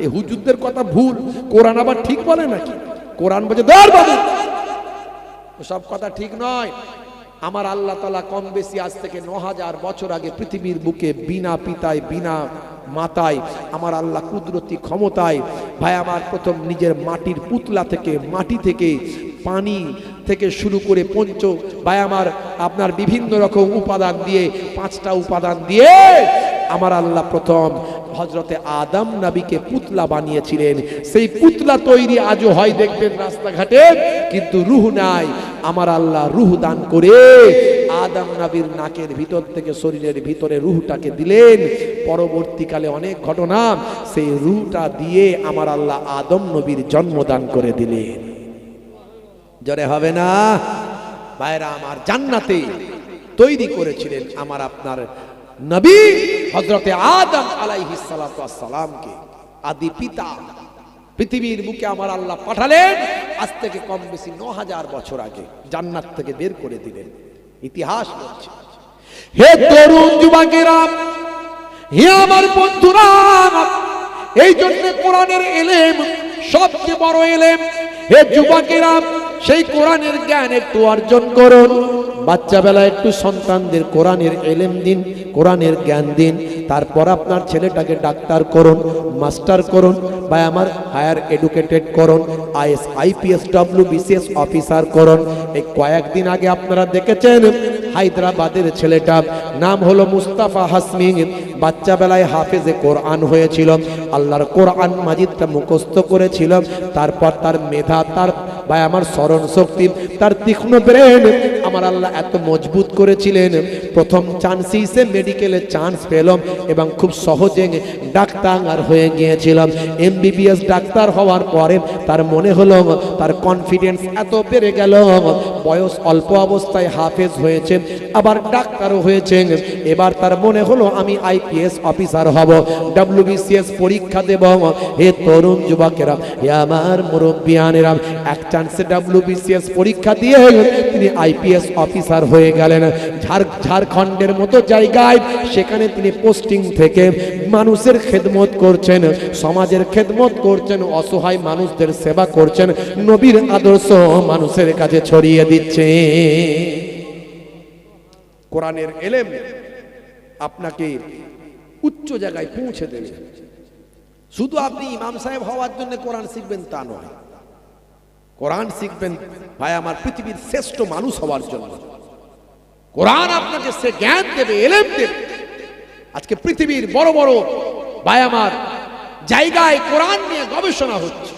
এই হুজুরদের কথা ভুল, কোরআন আবার ঠিক বলে নাকি? কোরআন বলে ধর বাবু, সব কথা ঠিক নয়। আমার আল্লাহ তাআলা কম বেশি আজ থেকে ৯০০০ বছর আগে পৃথিবীর বুকে বিনা পিতায় বিনা মাতায় আমার আল্লাহ কুদরতি ক্ষমতায় ভাই আমার প্রথম নিজের মাটির পুতলা থেকে, মাটি থেকে, পানি থেকে শুরু করে পঞ্চ ভাই আমার আপনার বিভিন্ন রকম উপাদান দিয়ে, 5টা উপাদান দিয়ে আমার আল্লাহ প্রথম হযরতে আদম নবীকে পুতলা বানিয়েছিলেন। সেই পুতলা তৈরি আজও হয় দেখবেন রাস্তাঘাটে, কিন্তু রূহ নাই। আমার আল্লাহ রূহ দান করে আদম নবীর নাকের ভিতর থেকে শরীরের ভিতরে রূহটাকে দিলেন। পরবর্তীকালে অনেক ঘটনা, সেই রূহটা দিয়ে আমার আল্লাহ আদম নবীর জন্মদান করে দিলেন। জোরে হবে না ভাইরা আমার? জান্নাতে তৈরি করেছিলেন আমার আপনার নবী হযরতে আদম আলাইহিস সালাতু ওয়াস সালামকে, আদি পিতা। পৃথিবীর বুকে আমার আল্লাহ পাঠালেন আজ থেকে কম বেশি ৯০০০ বছর আগে, জান্নাত থেকে বের করে দিলেন। ইতিহাস বলছে। হে তরুণ যুবকেরা, হে আমার বন্ধুরা, এই জন্য কোরআনের ইলম সবচেয়ে বড় ইলম। হে যুবকেরা, সেই কোরআনের জ্ঞান একটু অর্জন করুন। বাচ্চা বেলায় একটু সন্তানদের কোরআনের ইলম দিন, কোরআনের জ্ঞান দিন। তারপর আপনার ছেলেটাকে ডাক্তার করুন, মাস্টার করুন, বা আমার হায়ার এডুকেটেড করুন, আইএস আইপিএস ডব্লিউবিসিএস অফিসার করুন। এই কয়েকদিন আগে আপনারা দেখেছেন হায়দ্রাবাদের ছেলেটা, নাম হলো মুস্তাফা হাসমি, বাচ্চা বেলায় হাফেজে কোরআন হয়েছিল, আল্লাহর কোরআন মাজিদটা মুখস্থ করেছিল। তারপর তার মেধা, তার ভাই আমার স্মরণ শক্তি, তার তীক্ষ্ণ ব্রেন আমার আল্লাহ এত মজবুত করেছিলেন, প্রথম চান্সেই সে মেডিকেলে চান্স পেল এবং খুব সহজে ডাক্তার হয়ে গিয়েছিল। এমবিবিএস ডাক্তার হওয়ার পরে তার মনে হলো, তার কনফিডেন্স এত বেড়ে গেল, বয়স অল্প অবস্থায় হাফেজ হয়েছে, আবার ডাক্তারও হয়েছে। এবার তার মনে হলো আমি আইপিএস অফিসার হব, ডব্লিউবিসিএস পরীক্ষা দেব। হে তরুণ যুবকেরা, হে আমার মুরব্বিয়ানেরা, এক চান্সে ডব্লিউবিসিএস পরীক্ষা দিয়ে তিনি আইপিএস অফিসার হয়ে গেলেন। ঝাড়খণ্ডের মতো জায়গায় সেখানে তিনি পোস্টিং থেকে মানুষের খেদমত করছেন, সমাজের খেদমত করছেন, অসহায় মানুষদের সেবা করছেন, নবীর আদর্শ মানুষের কাছে ছড়িয়ে দিচ্ছে। কোরআনের ইলম আপনাকে উচ্চ জায়গায় পৌঁছে দেবে। শুধু আপনি ইমাম সাহেব হওয়ার জন্য কোরআন শিখবেন তা নয়, কোরআন শিখবেন ভাই আমার পৃথিবীর শ্রেষ্ঠ মানুষ হওয়ার জন্য। কোরআন আপনাকে সে জ্ঞান দেবে, ইলম দেবে। আজকে পৃথিবীর বড় বড় ভাই আমার জায়গায় কোরআন নিয়ে গবেষণা হচ্ছে,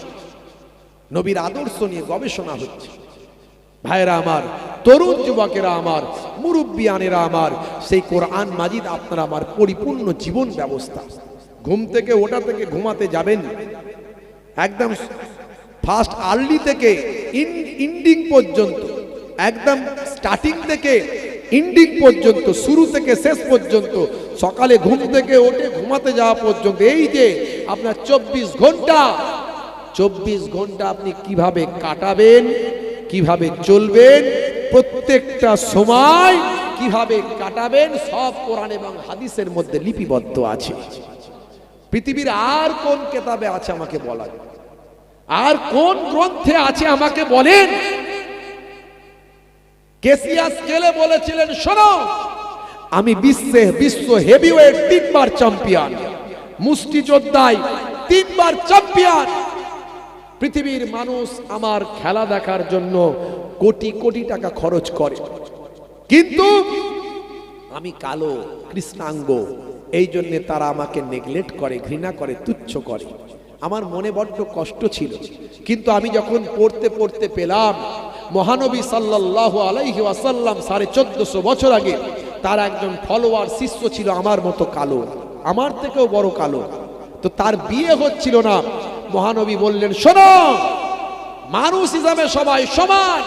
নবীর আদর্শ নিয়ে গবেষণা হচ্ছে। ভাইরা আমার, তরুণ যুবকেরা আমার, মুরব্বিয়ানেরা আমার, সেই কোরআন মাজিদ আপনার আমার পরিপূর্ণ জীবন ব্যবস্থা। ঘুম থেকে ওঠা থেকে ঘুমাতে যাবেন, একদম ফার্স্ট আর্লি থেকে ইন্ডিং পর্যন্ত, একদম স্টার্টিং থেকে ইন্ডিং পর্যন্ত, শুরু থেকে শেষ পর্যন্ত, সকালে ঘুম থেকে ওঠে ঘুমাতে যাওয়া পর্যন্ত, এই যে আপনার 24 ঘন্টা আপনি কিভাবে কাটাবেন, কিভাবে চলবেন, প্রত্যেকটা সময় কিভাবে কাটাবেন, সব কোরআন এবং হাদিসের মধ্যে লিপিবদ্ধ আছে। পৃথিবীর আর কোন কিতাবে আছে আমাকে বলেন, আর কোন গ্রন্থে আছে আমাকে বলেন। কেসিয়াস গেলে বলেছিলেন, শোনো আমি বিশ্ব হেভিওয়েট 3বার চ্যাম্পিয়ন, মুষ্টিযোদ্ধায় 3বার চ্যাম্পিয়ন। পৃথিবীর মানুষ আমার খেলা দেখার জন্য কোটি কোটি টাকা খরচ করে, কিন্তু আমি কালো কৃষ্ণাঙ্গ, এই জন্য তারা আমাকে নেগলেক্ট করে, ঘৃণা করে, তুচ্ছ করে। আমার মনে বড্ড কষ্ট ছিল, কিন্তু আমি যখন পড়তে পড়তে পেলাম মহানবী সাল্লাল্লাহু আলাইহি ওয়াসাল্লাম 1450 বছর আগে তার একজন ফলোয়ার শিষ্য ছিল আমার মতো কালো, আমার থেকেও বড় কালো, তো তার বিয়ে হচ্ছিল না। মহানবী বললেন, শোনো মানুষ হিসাবে সবাই সমান,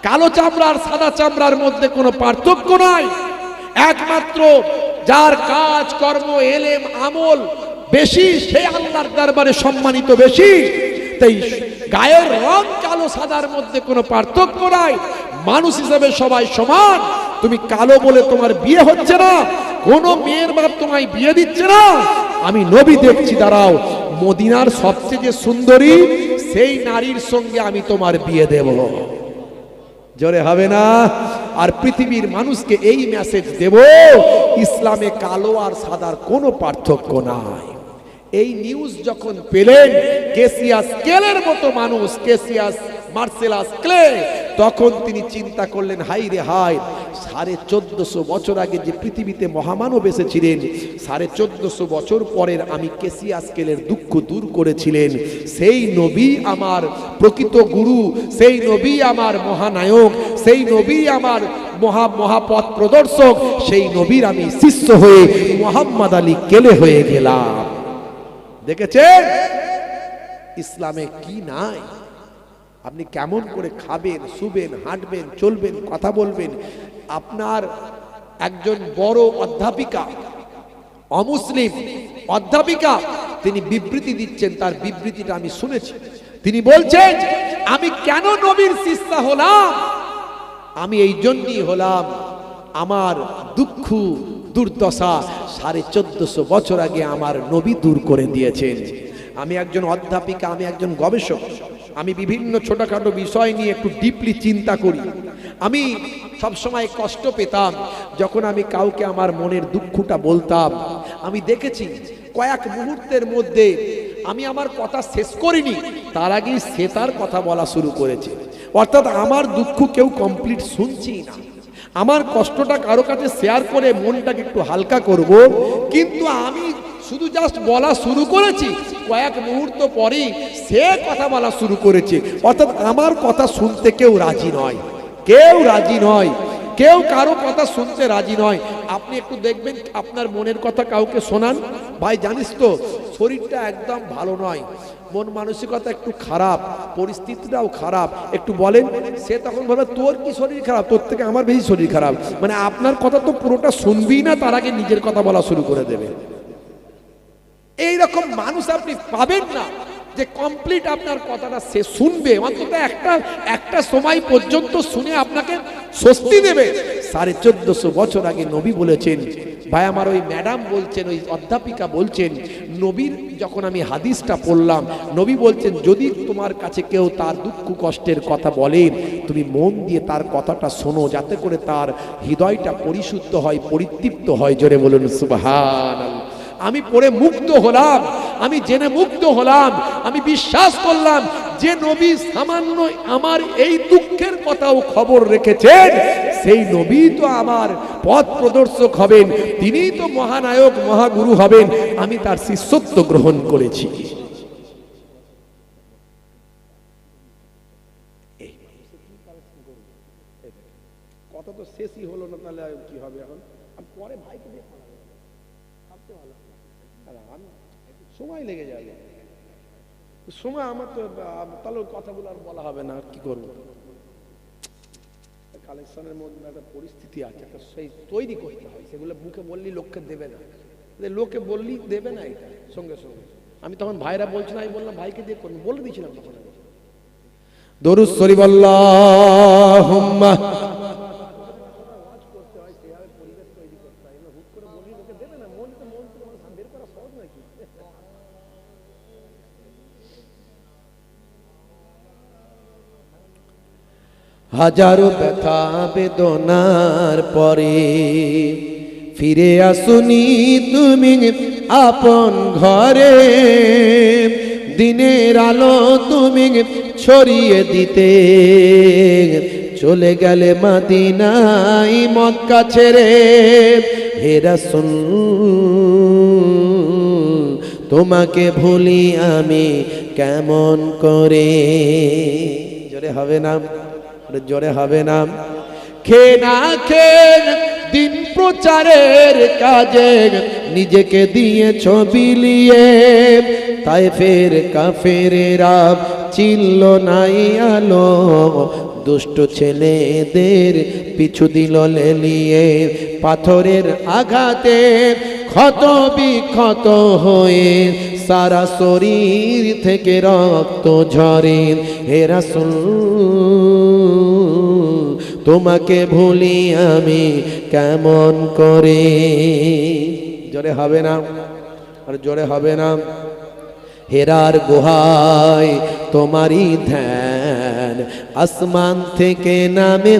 কালো চামড়ার সাদা চামড়ার মধ্যে কোনো পার্থক্য নাই, একমাত্র যার কাজ কর্ম এলেম আমল বেশি সে আল্লাহর দরবারে সম্মানিত বেশি। তাই গায়ের রং কালো সাদার মধ্যে কোনো পার্থক্য নাই, মানুষ হিসেবে সবাই সমান। তুমি কালো বলে তোমার বিয়ে হচ্ছে না, কোনো মেয়ের বাপ তোমায় বিয়ে দিচ্ছে না, আমি নবী দেখছি, দাঁড়াও মদিনার সবচেয়ে যে সুন্দরী সেই নারীর সঙ্গে আমি তোমার বিয়ে দেব। জোরে হবে না? আর পৃথিবীর মানুষকে এই মেসেজ দেব, ইসলামে কালো আর সাদার কোনো পার্থক্য নাই। এই নিউজ যখন পেলেন কেসিয়াস ক্লের মতো মানুষ, কেসিয়াস মার্সেলাস ক্লে, তখন তিনি চিন্তা করলেন, হাই রে হাই, 1450 বছর আগে যে পৃথিবীতে মহামানব এসেছিলেন, 1450 বছর পরের আমি কেসিয়াস ক্লের দুঃখ দূর করেছিলেন সেই নবী আমার প্রকৃত গুরু, সেই নবী আমার মহানায়ক, সেই নবী আমার মহাপথ প্রদর্শক, সেই নবীর আমি শিষ্য হয়ে মুহাম্মদ আলী ক্লে হয়ে গেলাম। দেখেছেন ইসলামে কি নাই? আপনি কেমন করে খাবেন, শুবেন, হাঁটবেন, চলবেন, কথা বলবেন। আপনার একজন বড় অধ্যাপিকা, অমুসলিম অধ্যাপিকা, তিনি বিবৃতি দিচ্ছেন, তার বিবৃতিটা আমি শুনেছি। তিনি বলছেন, আমি কেন নবীর শিষ্যা হলাম? আমি এই জন্যই হলাম, আমার দুঃখ দুর্দশা 1450 বছর আগে আমার নবী দূর করে দিয়েছেন। আমি একজন অধ্যাপিকা, আমি একজন গবেষক, আমি বিভিন্ন ছোটখাটো বিষয় নিয়ে একটু ডিপলি চিন্তা করি। আমি সবসময় কষ্ট পেতাম যখন আমি কাউকে আমার মনের দুঃখটা বলতাম। আমি দেখেছি কয়েক মুহূর্তের মধ্যে আমি আমার কথা শেষ করিনি, তার আগেই সে তার কথা বলা শুরু করেছে। অর্থাৎ আমার দুঃখ কেউ কমপ্লিট শুনছি না। আমার কষ্টটা কারো কাছে শেয়ার করে মনটাকে একটু হালকা করব, কিন্তু আমি শুধু জাস্ট বলা শুরু করেছি, কয়েক মুহূর্ত পরেই সে কথা বলা শুরু করেছে। অর্থাৎ আমার কথা শুনতে কেউ রাজি নয়, কেউ রাজি নয়, কেউ কারো কথা শুনতে রাজি নয়। আপনি একটু দেখবেন, আপনার মনের কথা কাউকে শোনান, ভাই জানিস তো শরীরটা একদম ভালো নয়, মন মানসিকতা একটু খারাপ, পরিস্থিতিটাও খারাপ, একটু বলেন। সে তখন ভাবে তোর কি শরীর খারাপ, তোর থেকে আমার বেশি শরীর খারাপ। মানে আপনার কথা তো পুরোটা শুনবি না, তার আগে নিজের কথা বলা শুরু করে দেবে। এইরকম মানুষ আপনি পাবেন না যে কমপ্লিট আপনার কথাটা সে শুনবে, অন্তত একটা সময় পর্যন্ত শুনে আপনাকে স্বস্তি দেবে। 1450 বছর আগে নবী বলেছেন, ভাই আমার ওই ম্যাডাম বলছেন, ওই অধ্যাপিকা বলছেন, নবীর যখন আমি হাদিসটা পড়লাম, নবী বলছেন যদি তোমার কাছে কেউ তার দুঃখ কষ্টের কথা বলে, তুমি মন দিয়ে তার কথাটা শোনো, যাতে করে তার হৃদয়টা পরিশুদ্ধ হয়, পরিতৃপ্ত হয়। জোরে বলুন সুবহানাল্লাহ। আমি পড়ে মুগ্ধ হলাম, আমি জেনে মুগ্ধ হলাম, আমি বিশ্বাস করলাম যে নবী সামান্য আমার এই দুঃখের কথাও খবর রেখেছেন, সেই নবী তো আমার পথ প্রদর্শক হবেন, তিনিই তো মহানায়ক মহাগুরু হবেন। আমি তার শিষ্যত্ব গ্রহণ করেছি। কথা তো শেষই হলো না, তাহলে কি হবে এখন? আমি পরে ভাইকে দিয়ে সময় লেগে যাবে, সময় আমার তো, তাহলে কথাগুলো আর বলা হবে না, কি করবো? কালেকশনের মধ্যে একটা পরিস্থিতি আছে, একটা সেই তৈরি করতে হয়। সেগুলো মুখে বললি লোককে দেবে না, লোকে বললি দেবে না, এটা সঙ্গে সঙ্গে। আমি তখন ভাইরা বলছি না, আমি বললাম ভাইকে দিয়ে করুন, বলে দিয়েছিলাম তখন। দরুদ শরীফ আল্লাহুম্মা হাজারো ব্যথা বেদনার পরে ফিরে আসুনি তুমি আপন ঘরে, দিনের আলো তুমি ছড়িয়ে দিতে চলে গেলে মদিনায় মক্কা ছেড়ে। হে রাসূল তোমাকে ভুলি আমি কেমন করে? জোরে হবে না, জোরে হবে না। খে না খে দিন প্রচারের কাজে নিজেকে দিয়েছ বিলিয়ে, তাই ফের কাফেরেরা চিনল নাই আলো, দুষ্ট ছেলেদের পিছু দিল লেলিয়ে, পাথরের আঘাতে ক্ষত বিক্ষত হয়ে সারা শরীর থেকে রক্ত ঝরে। হে রাসূল তোমাকে ভুলি আমি কেমন করে। জোরে হবে না, আর জোরে হবে না। হেরার গুহায় তোমারই ধ্যান, আসমান থেকে নামে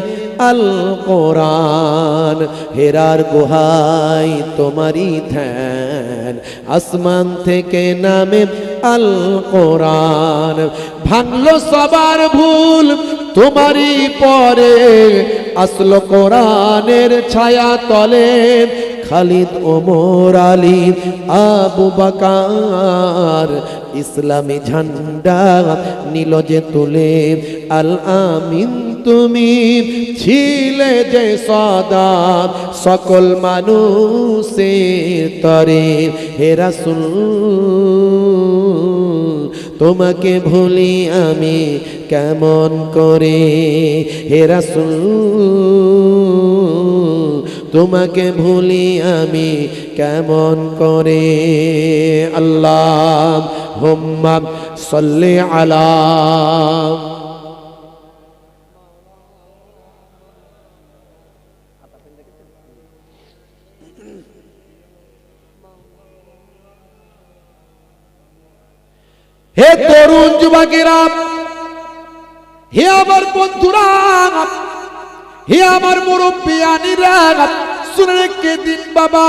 আল কোরআন। হেরার গুহায় তোমারই ধ্যান, আসমান থেকে নামে আল কোরআন। ভাঙলো সবার ভুল তোমারই পরে, আসলো কোরআনের ছায়া তলে। খালিদ ওমর আলী আবু বকর ইসলামী ঝান্ডা নিল যে তুলে। আল আমিন তুমি ছিলে যে সদা সকল মানুষের তরে। হে রাসূল তোমাকে ভুলি আমি কেমন করে। হে রাসূল তোমাকে ভুলি আমি কেমন করে। আল্লাহুম্মা সাল্লি আলা হে তরুণ যুবকেরা, হে আমার বন্ধুরা, হে আমার মুরব্বিয়ানিরা, শুনে রেখে দিন বাবা।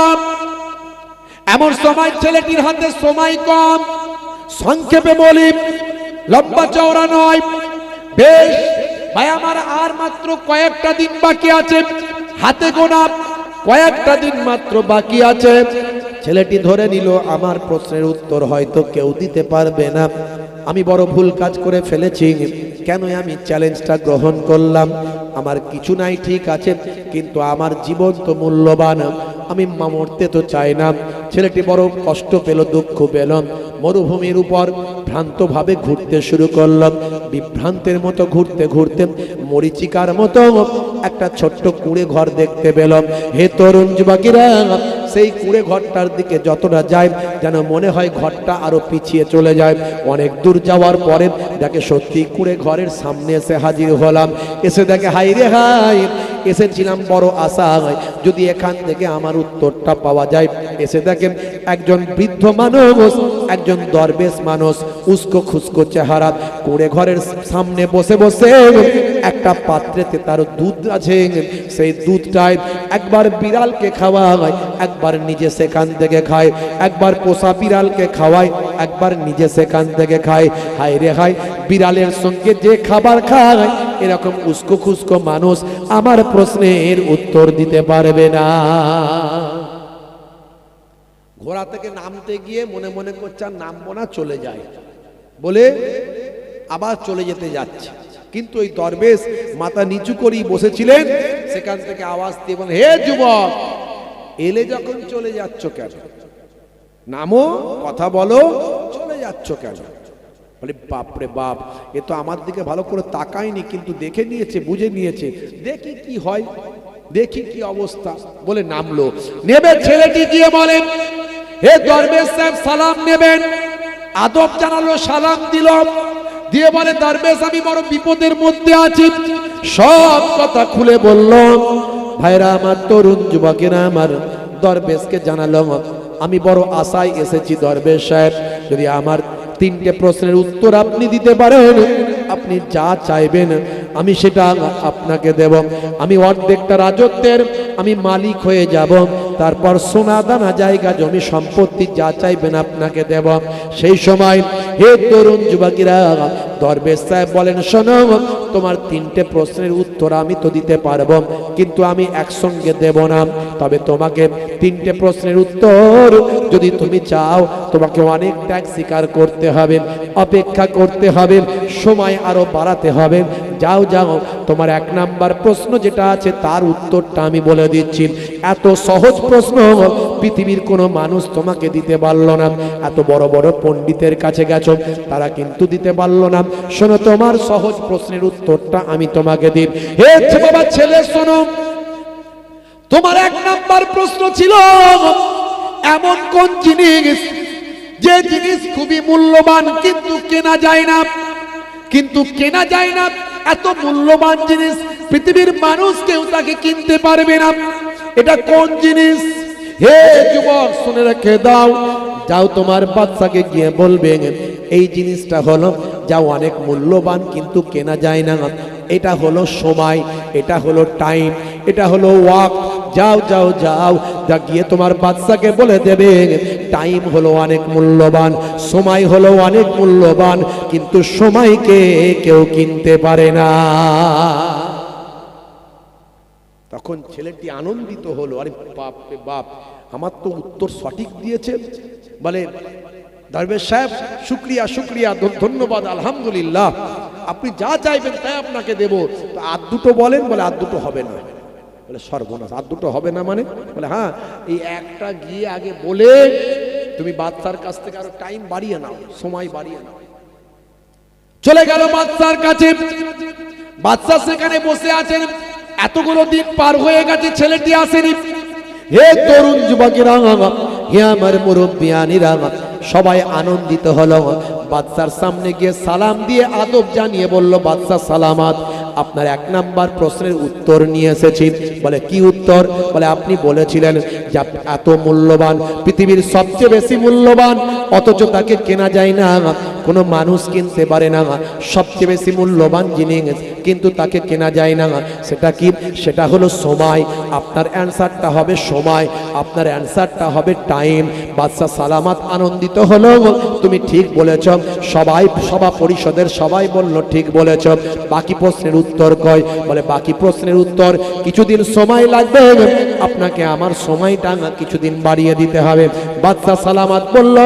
এমন সময় ছেলেটির হাতে সময় কম, সংক্ষেপে বলি, লম্বা চওড়া নয়, বেশ ভাই আমার আর মাত্র কয়েকটা দিন বাকি আছে, হাতে গোনা কয়েকটা দিন মাত্র বাকি আছে। ছেলেটি ধরে নিল আমার প্রশ্নের উত্তর হয়তো কেউ দিতে পারবে না, আমি বড় ভুল কাজ করে ফেলেছি, কেন আমি চ্যালেঞ্জটা গ্রহণ করলাম। আমার কিছু নাই ঠিক আছে, কিন্তু আমার জীবন তো মূল্যবান, আমি মরতে তো চাই না। ছেলেটি বড় কষ্ট পেল, দুঃখ পেল, মরুভূমির উপর ভ্রান্তভাবে ঘুরতে শুরু করলাম। বিভ্রান্তের মতো ঘুরতে ঘুরতে মরিচিকার মতো একটা ছোট্ট কুঁড়ে ঘর দেখতে পেলাম। হে তরুণ যুবকেরা, সেই কুঁড়ে ঘরটার দিকে যতটা যায় যেন মনে হয় ঘরটা আরো পিছিয়ে চলে যায়। অনেক দূর যাওয়ার পরে দেখে সত্যি কুঁড়ে ঘরের সামনে এসে হাজির হলাম। এসে দেখে হাই রে হাই, এসেছিলাম বড় আশায় যদি এখান থেকে আমার উত্তরটা পাওয়া যায়। এসে দেখেন একজন বৃদ্ধ মানুষ, একজন দরবেশ মানুষ, উস্কো খুস্কো চেহারা, কুঁড়ে ঘরের সামনে বসে বসে একটা পাত্রেতে তার দুধ আছে, সেই দুধটাই একবার বিড়ালকে খাওয়ায়, একবার নিজে সেখান থেকে খায়, একবার পোষা বিড়ালকে খাওয়ায়, একবার নিজে সেখান থেকে খায়। হায় রে হায়, বিড়ালের সঙ্গে যে খাবার খায় এরকম উস্কো খুস্কো মানুষ আমার প্রশ্নের উত্তর দিতে পারবে না। ঘোড়া থেকে নামতে গিয়ে মনে মনে করছে আর নামবো না, চলে যায় বলে আবার চলে যেতে যাচ্ছে। কিন্তু ওই দরবেশ মাথা নিচু করেই বসেছিলেন, সেখান থেকে আওয়াজ দিয়ে বলেন, হে যুবক, এলে যখন চলে যাচ্ছ কেন? নামো, কথা বলো, চলে যাচ্ছ কেন? বলে বাপরে বাপ, এ তো আমার দিকে ভালো করে তাকায়নি, কিন্তু দেখে নিয়েছে, বুঝে নিয়েছে, দেখি কি হয়, দেখি কি অবস্থা, বলে নামলো। নেবে ছেলেটি গিয়ে বলেন, হে দরবেশ সাহেব সালাম নেবেন। আদব জানালো, সালাম দিল, দিয়ে বলে দরবেশ আমি বড় বিপদের মধ্যে আছি। সব কথা খুলে বলল। ভাইরা আমার, তরুণ যুবকেরা আমার, দরবেশকে জানালো আমি বড় আশায় এসেছি দরবেশ সাহেব, যদি আমার 3টে প্রশ্নের উত্তর আপনি দিতে পারেন, আপনি যা চাইবেন আমি সেটা আপনাকে দেব। আমি অর্ধেকটা রাজত্বের আমি মালিক হয়ে যাব, তারপর সোনা দানা জায়গা জমি সম্পত্তি যা চাইবেন আপনাকে দেব। সেই সময় হে তরুণ যুবকেরা, দরবেশ সাহেব বলেন, শোনো, তোমার 3টে প্রশ্নের উত্তর আমি তো দিতে পারবো, কিন্তু আমি একসঙ্গে দেব না। তবে তোমাকে 3টে প্রশ্নের উত্তর যদি তুমি চাও, তোমাকে অনেক ত্যাগ স্বীকার করতে হবে, অপেক্ষা করতে হবে, সময় আরো বাড়াতে হবে, যাও যাও, তোমার 1 নাম্বার প্রশ্ন যেটা আছে তার উত্তরটা আমি বলে দিচ্ছি। এত সহজ প্রশ্ন পৃথিবীর কোনো মানুষ তোমাকে দিতে পারলো না। এত বড় বড় পণ্ডিতের কাছে গেছো, তারা কিন্তু দিতে পারলো না। শোনো, তোমার সহজ প্রশ্নের উত্তরটা আমি তোমাকে দিই। হে বাবা ছেলে শোনো, তোমার 1 নাম্বার প্রশ্ন ছিল এমন কোন জিনিস, যে জিনিস খুবই মূল্যবান কিন্তু কেনা যায় না, কিন্তু কেনা যায় না। এত মূল্যবান জিনিস পৃথিবীর মানুষ কেউ তাকে কিনতে পারবে না। এটা কোন জিনিস? হে যুবক শুনে রেখে দাও, যাও তোমার বাচ্চাকে গিয়ে বলবে এই জিনিসটা হলো যা অনেক মূল্যবান কিন্তু কেনা যায় না। এটা হলো সময়, এটা হলো টাইম, এটা হলো ওয়াক্ত। যাও যাও যাও, যা গিয়ে তোমার বাচ্চাকে বলে দেবে টাইম হলো অনেক মূল্যবান, সময় হলো অনেক মূল্যবান, কিন্তু সময়কে কেউ কিনতে পারে না। তখন ছেলেটি আনন্দিত হলো, আরে বাপ রে বাপ, আমার তো উত্তর সঠিক দিয়েছে। বলে দরবেশ সাহেব শুক্রিয়া শুক্রিয়া, ধন্যবাদ, আলহামদুলিল্লাহ, আপনি যা চাইবেন তাই আপনাকে দেব। তো আর দুটো বলেন। বলে আর দুটো হবে না। বলে সর্বনাশ, আর দুটো হবে না মানে? বলে হ্যাঁ, এই একটা গিয়ে আগে বলে তুমি বাচ্চার কাছ থেকে আরো টাইম বাড়িয়ে নাও, সময় বাড়িয়ে নাও। চলে গেল বাচ্চার কাছে। বাচ্চা সেখানে বসে আছেন, এতগুলো দিন পার হয়ে গেছে, ছেলেটি আসেনি। হে তরুণ যুবকেরা, হে আমার মুরব্বিয়ানিরা, সবাই আনন্দিত হলো। বাচ্চার সামনে গিয়ে সালাম দিয়ে আদব জানিয়ে বলল, বাচ্চা সালামাত, আপনার 1 নাম্বার প্রশ্নের উত্তর নিয়ে এসেছি। বলে কি উত্তর? বলে আপনি বলেছিলেন যে এত মূল্যবান, পৃথিবীর সবচেয়ে বেশি মূল্যবান, অথচ তাকে কেনা যায় না, কোনো মানুষ কিনতে পারে না। সবচেয়ে বেশি মূল্যবান জিনিস কিন্তু তাকে কেনা যায় না, সেটা কি? সেটা হলো সময়। আপনার অ্যান্সারটা হবে সময়, আপনার অ্যান্সারটা হবে টাইম। বাদশা সালামাত আনন্দিত হলো, তুমি ঠিক বলেছ। সবাই সভা পরিষদের সবাই বলল ঠিক বলেছ। বাকি প্রশ্নের উত্তর কই? বলে বাকি প্রশ্নের উত্তর কিছুদিন সময় লাগবে, আপনাকে আমার সময়টা কিছুদিন বাড়িয়ে দিতে হবে। বাদশা সালামাত বলল,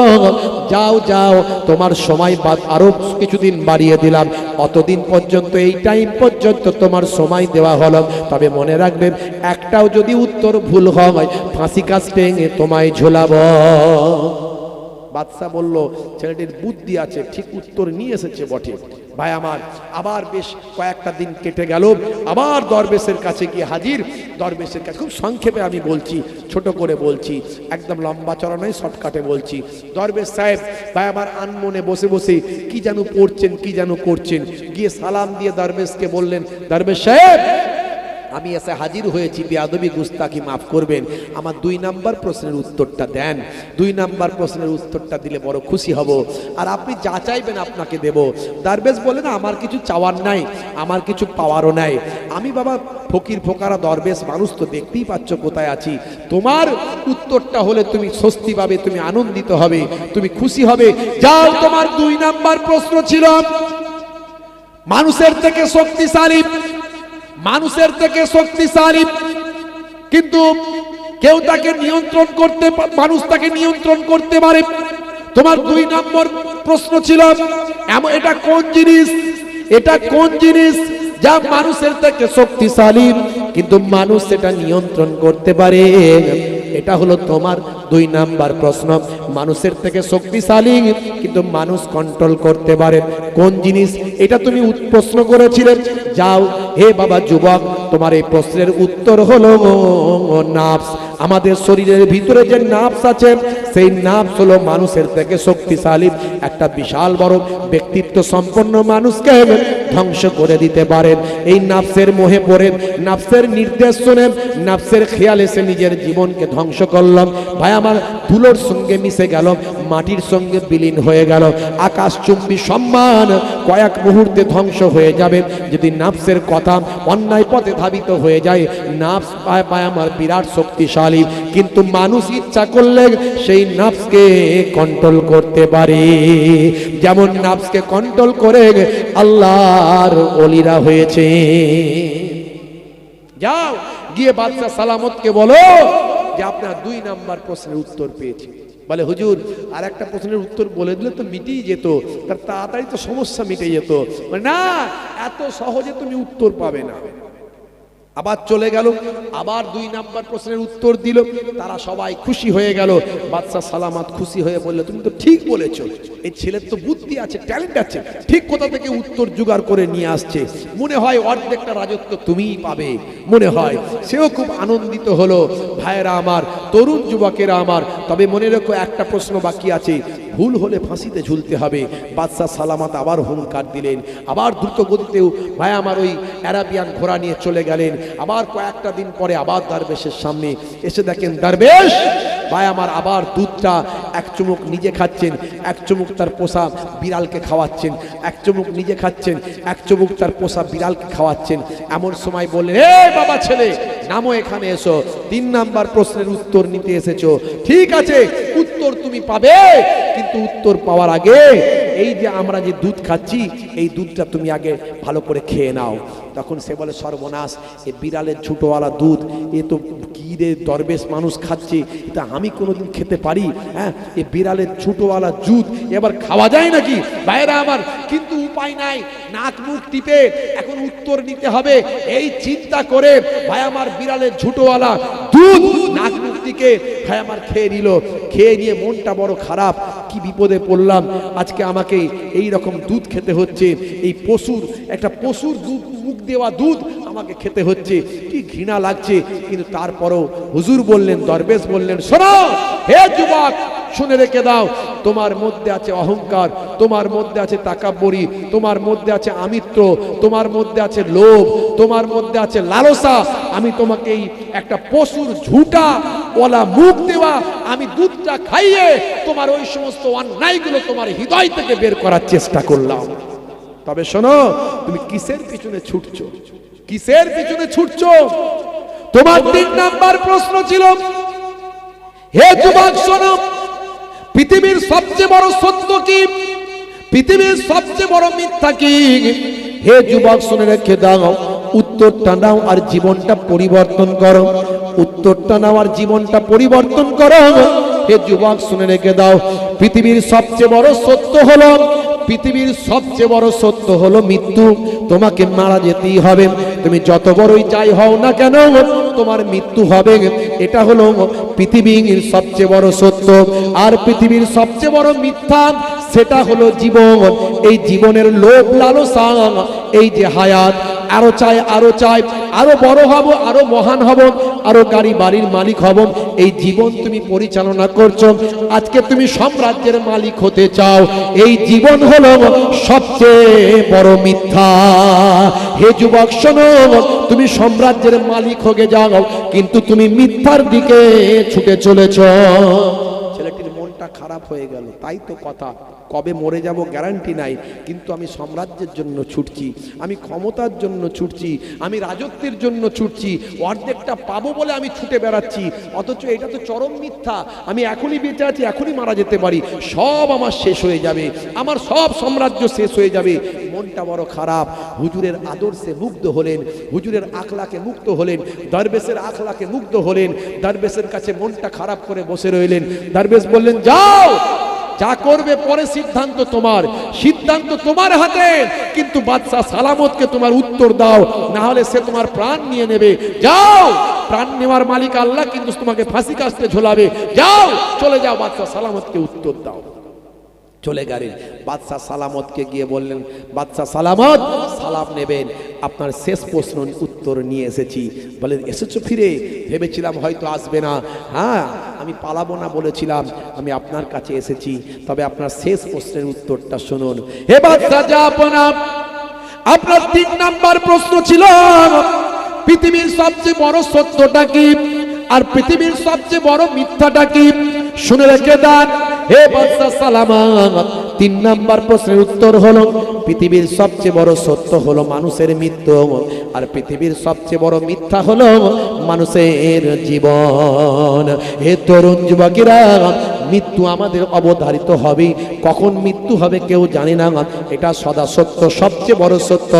যাও যাও, তোমার সময় আরো কিছুদিন বাড়িয়ে দিলাম, অতদিন পর্যন্ত, এই টাইম পর্যন্ত তোমার সময় দেওয়া হলো। তবে মনে রাখবেন, একটাও যদি উত্তর ভুল হয় ফাঁসি কাস্টে তোমায় ঝোলাবো। বাদশা বলল, ছেলেটির বুদ্ধি আছে, ঠিক উত্তর নিয়ে এসেছে বটে। ভাই আমার, আবার বেশ কয়েকটা দিন কেটে গেল, আবার দরবেশের কাছে গিয়ে হাজির। দরবেশের কাছে খুব সংক্ষেপে আমি বলছি, ছোট করে বলছি, একদম লম্বা চড়া নয়, শর্টকাটে বলছি। দরবেশ সাহেব ভাই আমার আনমনে বসে বসে কি যেন পড়ছেন, কি যেন করছেন। গিয়ে সালাম দিয়ে দরবেশকে বললেন, দরবেশ সাহেব আমি এসে হাজির হয়েছি, বেয়াদবি গুস্তাকি মাফ করবেন, আমার 2 নাম্বার প্রশ্নের উত্তরটা দেন। 2 নাম্বার প্রশ্নের উত্তরটা দিলে বড় খুশি হব, আর আপনি যা চাইবেন আপনাকে দেব। দরবেশ বলেন, আমার কিছু চাওয়ার নাই, আমার কিছু পাওয়ারও নাই। আমি বাবা ফকির ফোকারা দরবেশ মানুষ, তো দেখতেই পাচ্ছ কোথায় আছি। তোমার উত্তরটা হলে তুমি স্বস্তি পাবে, তুমি আনন্দিত হবে, তুমি খুশি হবে। যাও, তোমার 2 নাম্বার প্রশ্ন ছিল মানুষের থেকে শক্তিশালী, মানুষের থেকে শক্তিশালী, কিন্তু কেউ তাকে নিয়ন্ত্রণ করতে, মানুষ তাকে নিয়ন্ত্রণ করতে পারে। তোমার 2 নম্বর প্রশ্ন ছিল এটা কোন জিনিস, এটা কোন জিনিস যা মানুষের থেকে শক্তিশালী কিন্তু মানুষ সেটা নিয়ন্ত্রণ করতে পারে। এটা হলো তোমার 2 নাম্বার প্রশ্ন। মানুষের থেকে শক্তিশালী কিন্তু মানুষ কন্ট্রোল করতে পারে কোন জিনিস, এটা তুমি প্রশ্ন করেছিলে। যাও হে বাবা যুবক, তোমার এই প্রশ্নের উত্তর হলো নাফস। আমাদের শরীরের ভিতরে যে নাফস আছে, সেই নাফস হলো মানুষের থেকে শক্তিশালী। একটা বিশাল বড় ব্যক্তিত্ব সম্পন্ন মানুষকে ধ্বংস করে দিতে পারেন এই নাফসের মোহে পড়ে, নাফসের নির্দেশ শুনে, নাফসের খেয়ালে সে নিজের জীবনকে ধ্বংস করলাম। ভাই আমার, ধুলোর সঙ্গে মিশে গেল, মাটির সঙ্গে বিলীন হয়ে গেল। আকাশচুম্বী সম্মান কয়েক মুহূর্তে ধ্বংস হয়ে যাবে যদি নাফসের কথা অন্যায় পথে ধাবিত হয়ে যায়। নাফস পায় আমার বিরাট শক্তিশালী, কিন্তু মানুষ ইচ্ছা করলে সেই নাফসকে কন্ট্রোল করতে পারে। যেমন নাফসকে কন্ট্রোল করে আল্লাহর ওলিরা হয়েছে। যাও গিয়ে বাদশা সালামতকে বলো যে আপনার 2 নাম্বার প্রশ্নের উত্তর পেয়েছি। বলে হুজুর আর একটা প্রশ্নের উত্তর বলে দিলে তো মিটেই যেত, তার তাড়াতাড়ি তো সমস্যা মিটে যেত। না, এত সহজে তুমি উত্তর পাবে না। আবার চলে গেল, আবার 2 নাম্বার প্রশ্নের উত্তর দিল, তারা সবাই খুশি হয়ে গেল। বাদশা সালামত খুশি হয়ে বলল, তুমি তো ঠিক বলেছো, এই ছেলের তো বুদ্ধি আছে, ট্যালেন্ট আছে, ঠিক কোথা থেকে উত্তর জোগাড় করে নিয়ে আসছে, মনে হয় অর্ধেকটা রাজত্ব তুমিই পাবে মনে হয়। সেও খুব আনন্দিত হলো। ভাইয়েরা আমার, তরুণ যুবকেরা আমার, তবে মনে রেখো একটা প্রশ্ন বাকি আছে, ভুল হলে ফাঁসিতে ঝুলতে হবে। বাদশা সালামত আবার হুঙ্কার দিলেন, আবার দ্রুত গতিতেও ভাই আমার ওই অ্যারাবিয়ান ঘোড়া নিয়ে চলে গেলেন। আবার কয়েকটা দিন পরে আবার দরবেশের সামনে এসে দেখেন দরবেশ ভাই আমার আবার দুধটা এক চুমুক নিজে খাচ্ছেন, এক চুমুক তার পোষা বিড়ালকে খাওয়াচ্ছেন, এক চুমুক নিজে খাচ্ছেন, এক চুমুক তার পোষা বিড়ালকে খাওয়াচ্ছেন। এমন সময় বললেন, এ বাবা ছেলে নামো, এখানে এসো, 3 নাম্বার প্রশ্নের উত্তর নিতে এসেছো, ঠিক আছে উত্তর তুমি পাবে, কিন্তু উত্তর পাওয়ার আগে এই যে আমরা যে দুধ খাচ্ছি এই দুধটা তুমি আগে ভালো করে খেয়ে নাও। তখন সে বলে, সর্বনাশ, এ বিড়ালের ছোটোওয়ালা দুধ, এ তো কি রে দরবেশ মানুষ খাচ্ছে, এটা আমি কোনোদিন খেতে পারি? হ্যাঁ, এ বিড়ালের ছোটোওয়ালা দুধ এবার খাওয়া যায় নাকি? বাইরে আমার কিন্তু উপায় নাই, নাক মুখ টিপে এখন উত্তর নিতে হবে। এই চিন্তা করে ভাই আমার বিড়ালের ছোটোওয়ালা দুধ নাক মুখ থেকে ভাই আমার খেয়ে নিল। খেয়ে নিয়ে মনটা বড় খারাপ, কি বিপদে পড়লাম, আজকে আমাকে এই রকম দুধ খেতে হচ্ছে, এই পশুর একটা পশুর দুধ, মুখ দেওয়া দুধ আমাকে খেতে হচ্ছে, কি ঘৃণা লাগছে। কিন্তু তারপরও হুজুর বললেন, দরবেশ বললেন, শোনো হে যুবক, শুনে রেখে দাও, তোমার মধ্যে আছে অহংকার, তোমার মধ্যে আছে তাকাব্বুরি, তোমার মধ্যে আছে আমিত্ব, তোমার মধ্যে আছে লোভ, তোমার মধ্যে আছে লালসা। আমি তোমাকে এই একটা পশুর ঝুটা ওলা মুখ দেওয়া আমি দুধটা খাইয়ে তোমার ওই সমস্ত অন্যায়গুলো তোমার হৃদয় থেকে বের করার চেষ্টা করলাম। তবে শোনো, তুমি কিসের পিছনে ছুটছো, কিসের পিছনে ছুটছো? তোমার 3 নাম্বার প্রশ্ন ছিল, হে যুবক শোনো, পৃথিবীর সবচেয়ে বড় সত্য কি, পৃথিবীর সবচেয়ে বড় মিথ্যা কি? হে যুবক শুনে রেখে দাও, উত্তরটা নাও আর জীবনটা পরিবর্তন করো, উত্তরটা নাও আর জীবনটা পরিবর্তন করো। হে যুবক শুনে রেখে দাও, পৃথিবীর সবচেয়ে বড় সত্য হলো, পৃথিবীর সবচেয়ে বড় সত্য হলো মৃত্যু। তোমাকে মারা যেতেই হবে, তুমি যত বড়ই যাই হও না কেন তোমার মৃত্যু হবে। এটা হলো পৃথিবীর সবচেয়ে বড় সত্য। আর পৃথিবীর সবচেয়ে বড় মিথ্যা, সেটা হলো জীবন। এই জীবনের লোভ লালসা, এই যে হায়াত, আরো চাই আরো চাই, আরো বড় হব, আরো মহান হব, আরো গাড়ি বাড়ির মালিক হব, এই জীবন তুমি পরিচালনা করছো। আজকে তুমি সাম্রাজ্যের মালিক হতে চাও, এই জীবন হলো সবচেয়ে বড় মিথ্যা। হে যুবক শোনো, তুমি সাম্রাজ্যের মালিক হয়ে যাও, কিন্তু তুমি মিথ্যার দিকে ছুটে চলেছো। ছেলেটির মনটা খারাপ হয়ে গেল, তাই তো কথা, কবে মরে যাব গ্যারান্টি নাই, কিন্তু আমি সাম্রাজ্যের জন্য ছুটছি, আমি ক্ষমতার জন্য ছুটছি, আমি রাজত্বের জন্য ছুটছি, অর্ধেকটা পাবো বলে আমি ছুটে বেড়াচ্ছি, অথচ এটা তো চরম মিথ্যা। আমি এখনই বেঁচে আছি, এখনই মারা যেতে পারি, সব আমার শেষ হয়ে যাবে, আমার সব সাম্রাজ্য শেষ হয়ে যাবে। মনটা বড় খারাপ। হুজুরের আদর্শে মুগ্ধ হলেন, হুজুরের আখলাকে মুগ্ধ হলেন, দরবেশের আখলাকে মুগ্ধ হলেন। দরবেশের কাছে মনটা খারাপ করে বসে রইলেন। দরবেশ বললেন, যাও, যা করবে পরে সিদ্ধান্ত তোমার, সিদ্ধান্ত তোমার হাতে, কিন্তু বাদশা সালামতকে তোমার উত্তর দাও, না হলে সে তোমার প্রাণ নিয়ে নেবে। যাও, প্রাণ নেওয়ার মালিক আল্লাহ, কিন্তু তোমাকে ফাঁসি কাস্তে ঝোলাবে। যাও, চলে যাও, বাদশা সালামতকে উত্তর দাও। চলে গেলেন। বাদশা সালামতকে গিয়ে বললেন, বাদশা সালামত, সালাম নেবেন, আপনার শেষ প্রশ্ন উত্তর নিয়ে এসেছি। বলেন, এসেছো ফিরে? ভেবেছিলাম হয়তো আসবে না, হ্যাঁ আমি পালাবো না বলেছিলাম, আমি আপনার কাছে এসেছি, তবে আপনার শেষ প্রশ্নের উত্তরটা শুনুন। হে বাদশা জাহাপনা, আপনার 3 নাম্বার প্রশ্ন ছিল, পৃথিবীর সবচেয়ে বড় সত্যটা কি আর পৃথিবীর সবচেয়ে বড় মিথ্যাটা কি? শুনে রেখে দেন হে বাদশা সালামত, 3 নাম্বার প্রশ্নের উত্তর হলো, পৃথিবীর সবচেয়ে বড় সত্য হলো মানুষের মৃত্যু, আর পৃথিবীর সবচেয়ে বড় মিথ্যা হলো মানুষের জীবন। হে তরুণ যুবকেরা, মৃত্যু আমাদের অবধারিত হবে। কখন মৃত্যু হবে কেউ জানে না, এটা সদা সত্য, সবচেয়ে বড় সত্য।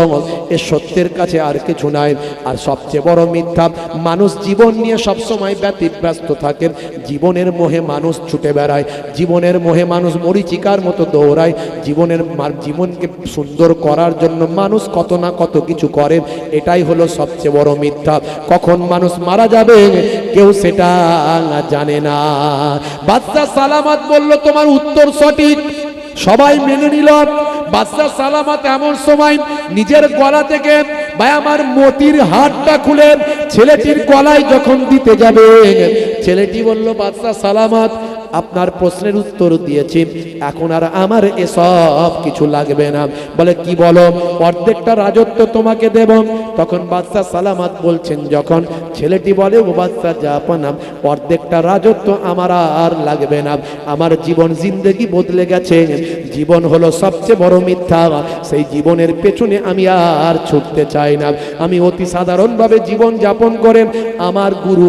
এ সত্যের কাছে আর কিছু নাই। আর সবচেয়ে বড় মিথ্যা, মানুষ জীবন নিয়ে সবসময় ব্যতিব্যস্ত থাকে। জীবনের মোহে মানুষ ছুটে বেড়ায়, জীবনের মোহে মানুষ মরীচিকার মতো দৌড়ায়। জীবনকে সুন্দর করার জন্য মানুষ কত না কত কিছু করে। এটাই হলো সবচেয়ে বড় মিথ্যা। কখন মানুষ মারা যাবে কেউ সেটা জানে না। বাদশা সালামত বলল তোমার উত্তর সঠিক, সবাই মেনে নিল। বাদশা সালামত এমন সময় নিজের গলা থেকে ভাই আমার মতির হারটা খুলে ছেলেটির গলায় যখন দিতে যাবে, ছেলেটি বলল বাদশা সালামত আপনার প্রশ্নের উত্তর দিয়েছি, এখন আর আমার এসব কিছু লাগবে না। বলে কি বলো? অর্ধেকটা রাজত্ব তোমাকে দেব। তখন বাদশা সালামত বলছেন, যখন ছেলেটি বলে ও বাদশা জাহাপানা অর্ধেকটা রাজত্ব আমার আর লাগবে না, আমার জীবন জিন্দেগি বদলে গেছে, জীবন হলো সবচেয়ে বড় মিথ্যা, সেই জীবনের পেছনে আমি আর ছুটতে চাই না। আমি অতি সাধারণভাবে জীবন যাপন করে আমার গুরু,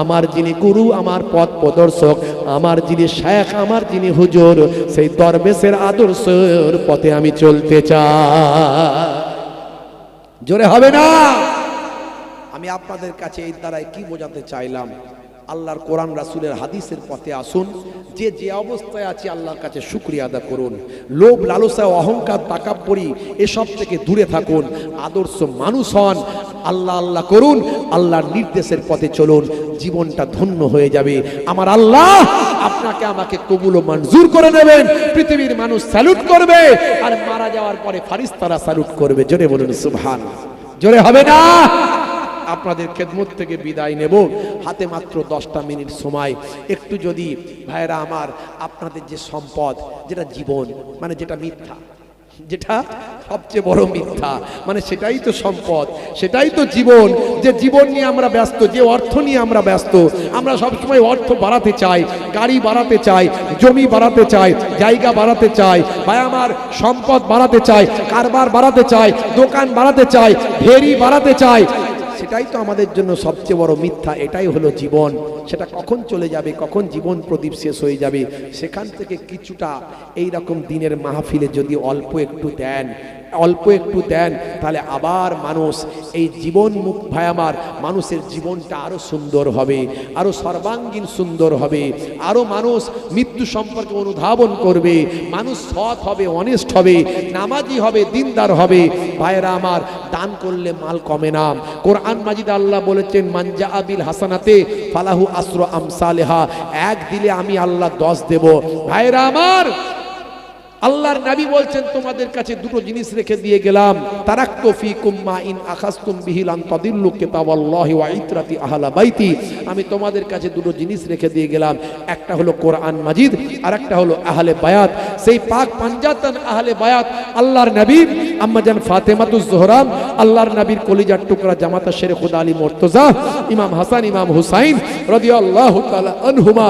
আমার যিনি গুরু, আমার পথ প্রদর্শক, আমার যিনি শেখ, আমার যিনি হুজুর, সেই দরবেশের আদর্শের পথে আমি চলতে চাই। জোরে হবে না? আমি আপনাদের কাছে এই দ্বারাই কি বোঝাতে চাইলাম, আল্লাহর কোরআন রাসূলের হাদিসের পথে আসুন। যে যে অবস্থায় আছে আল্লাহর কাছে শুকরিয়া আদা করুন। লোভ লালসা অহংকার তাকাব্বুরি এসব থেকে দূরে থাকুন। আদর্শ মানুষ হন, আল্লাহ আল্লাহ করুন, আল্লাহর নির্দেশের পথে চলুন, জীবনটা ধন্য হয়ে যাবে। আমার আল্লাহ আপনাকে আমাকে কবুল ও মঞ্জুর করে নেবেন। পৃথিবীর মানুষ স্যালুট করবে, আর মারা যাওয়ার পরে ফারিস্তারা স্যালুট করবে। জোরে বলুন সুবহানাল্লাহ। জোরে হবে না? আপনাদের খেদমত থেকে বিদায় নেব। হাতে মাত্র 10টা মিনিট সময়। একটু যদি ভাইরা আমার, আপনাদের যে সম্পদ, যেটা জীবন, মানে যেটা মিথ্যা, যেটা সবচেয়ে বড় মিথ্যা, মানে সেটাই তো সম্পদ, সেটাই তো জীবন। যে জীবন নিয়ে আমরা ব্যস্ত, যে অর্থ নিয়ে আমরা ব্যস্ত, আমরা সবসময় অর্থ বাড়াতে চাই, গাড়ি বাড়াতে চাই, জমি বাড়াতে চাই, জায়গা বাড়াতে চাই, ভাই আমার সম্পদ বাড়াতে চাই, কারবার বাড়াতে চাই, দোকান বাড়াতে চাই, ভেরি বাড়াতে চাই। সেটাই তো আমাদের জন্য সবচেয়ে বড় মিথ্যা। এটাই হলো জীবন। সেটা কখন চলে যাবে, কখন জীবন প্রদীপ শেষ হয়ে যাবে। সেখান থেকে কিছুটা এই রকম দিনের মাহফিলে যদি অল্প একটু দেন, তাহলে আবার মানুষ এই জীবন মুখ, ভাই আমার, মানুষের জীবনটা আরো সুন্দর হবে, আরো সর্বাঙ্গীন সুন্দর হবে, আরো মানুষ মৃত্যু সম্পর্কে অনুধাবন করবে, মানুষ সৎ হবে, অনেস্ট হবে, নামাজি হবে, দিনদার হবে। ভাইরা আমার, দান করলে মাল কমে না। কোরআন মাজিদে আল্লাহ বলেছেন মান জাআ বিল হাসানাতে ফালাহু আসরু আমসালিহা, এক দিলে আমি আল্লাহ 10 দেব। ভাইরা আমার, আল্লাহর নবী বলছেন তোমাদের কাছে দুটো জিনিস রেখে দিয়ে গেলাম, তারাক্তু ফীকুম মা ইন আখাযতুম বিহি লান তাদিল্লু কিতাবাল্লাহি ওয়া ইতরাতি আহলা বাইতি। আমি তোমাদের কাছে দুটো জিনিস রেখে দিয়ে গেলাম, একটা হলো কোরআন মাজিদ, আর একটা হলো আহলে বায়াত। সেই পাক পাঞ্জাতন আহলে বায়াত, আল্লাহর নবী আম্মা জান ফাতেমাতুজ জোহরা, আল্লাহর নবীর কলিজার টুকরা জামাতা শেরে খুদা আলী মুর্তজা, ইমাম হাসান, ইমাম হুসাইন রাদিয়াল্লাহু তাআলা আনহুমা।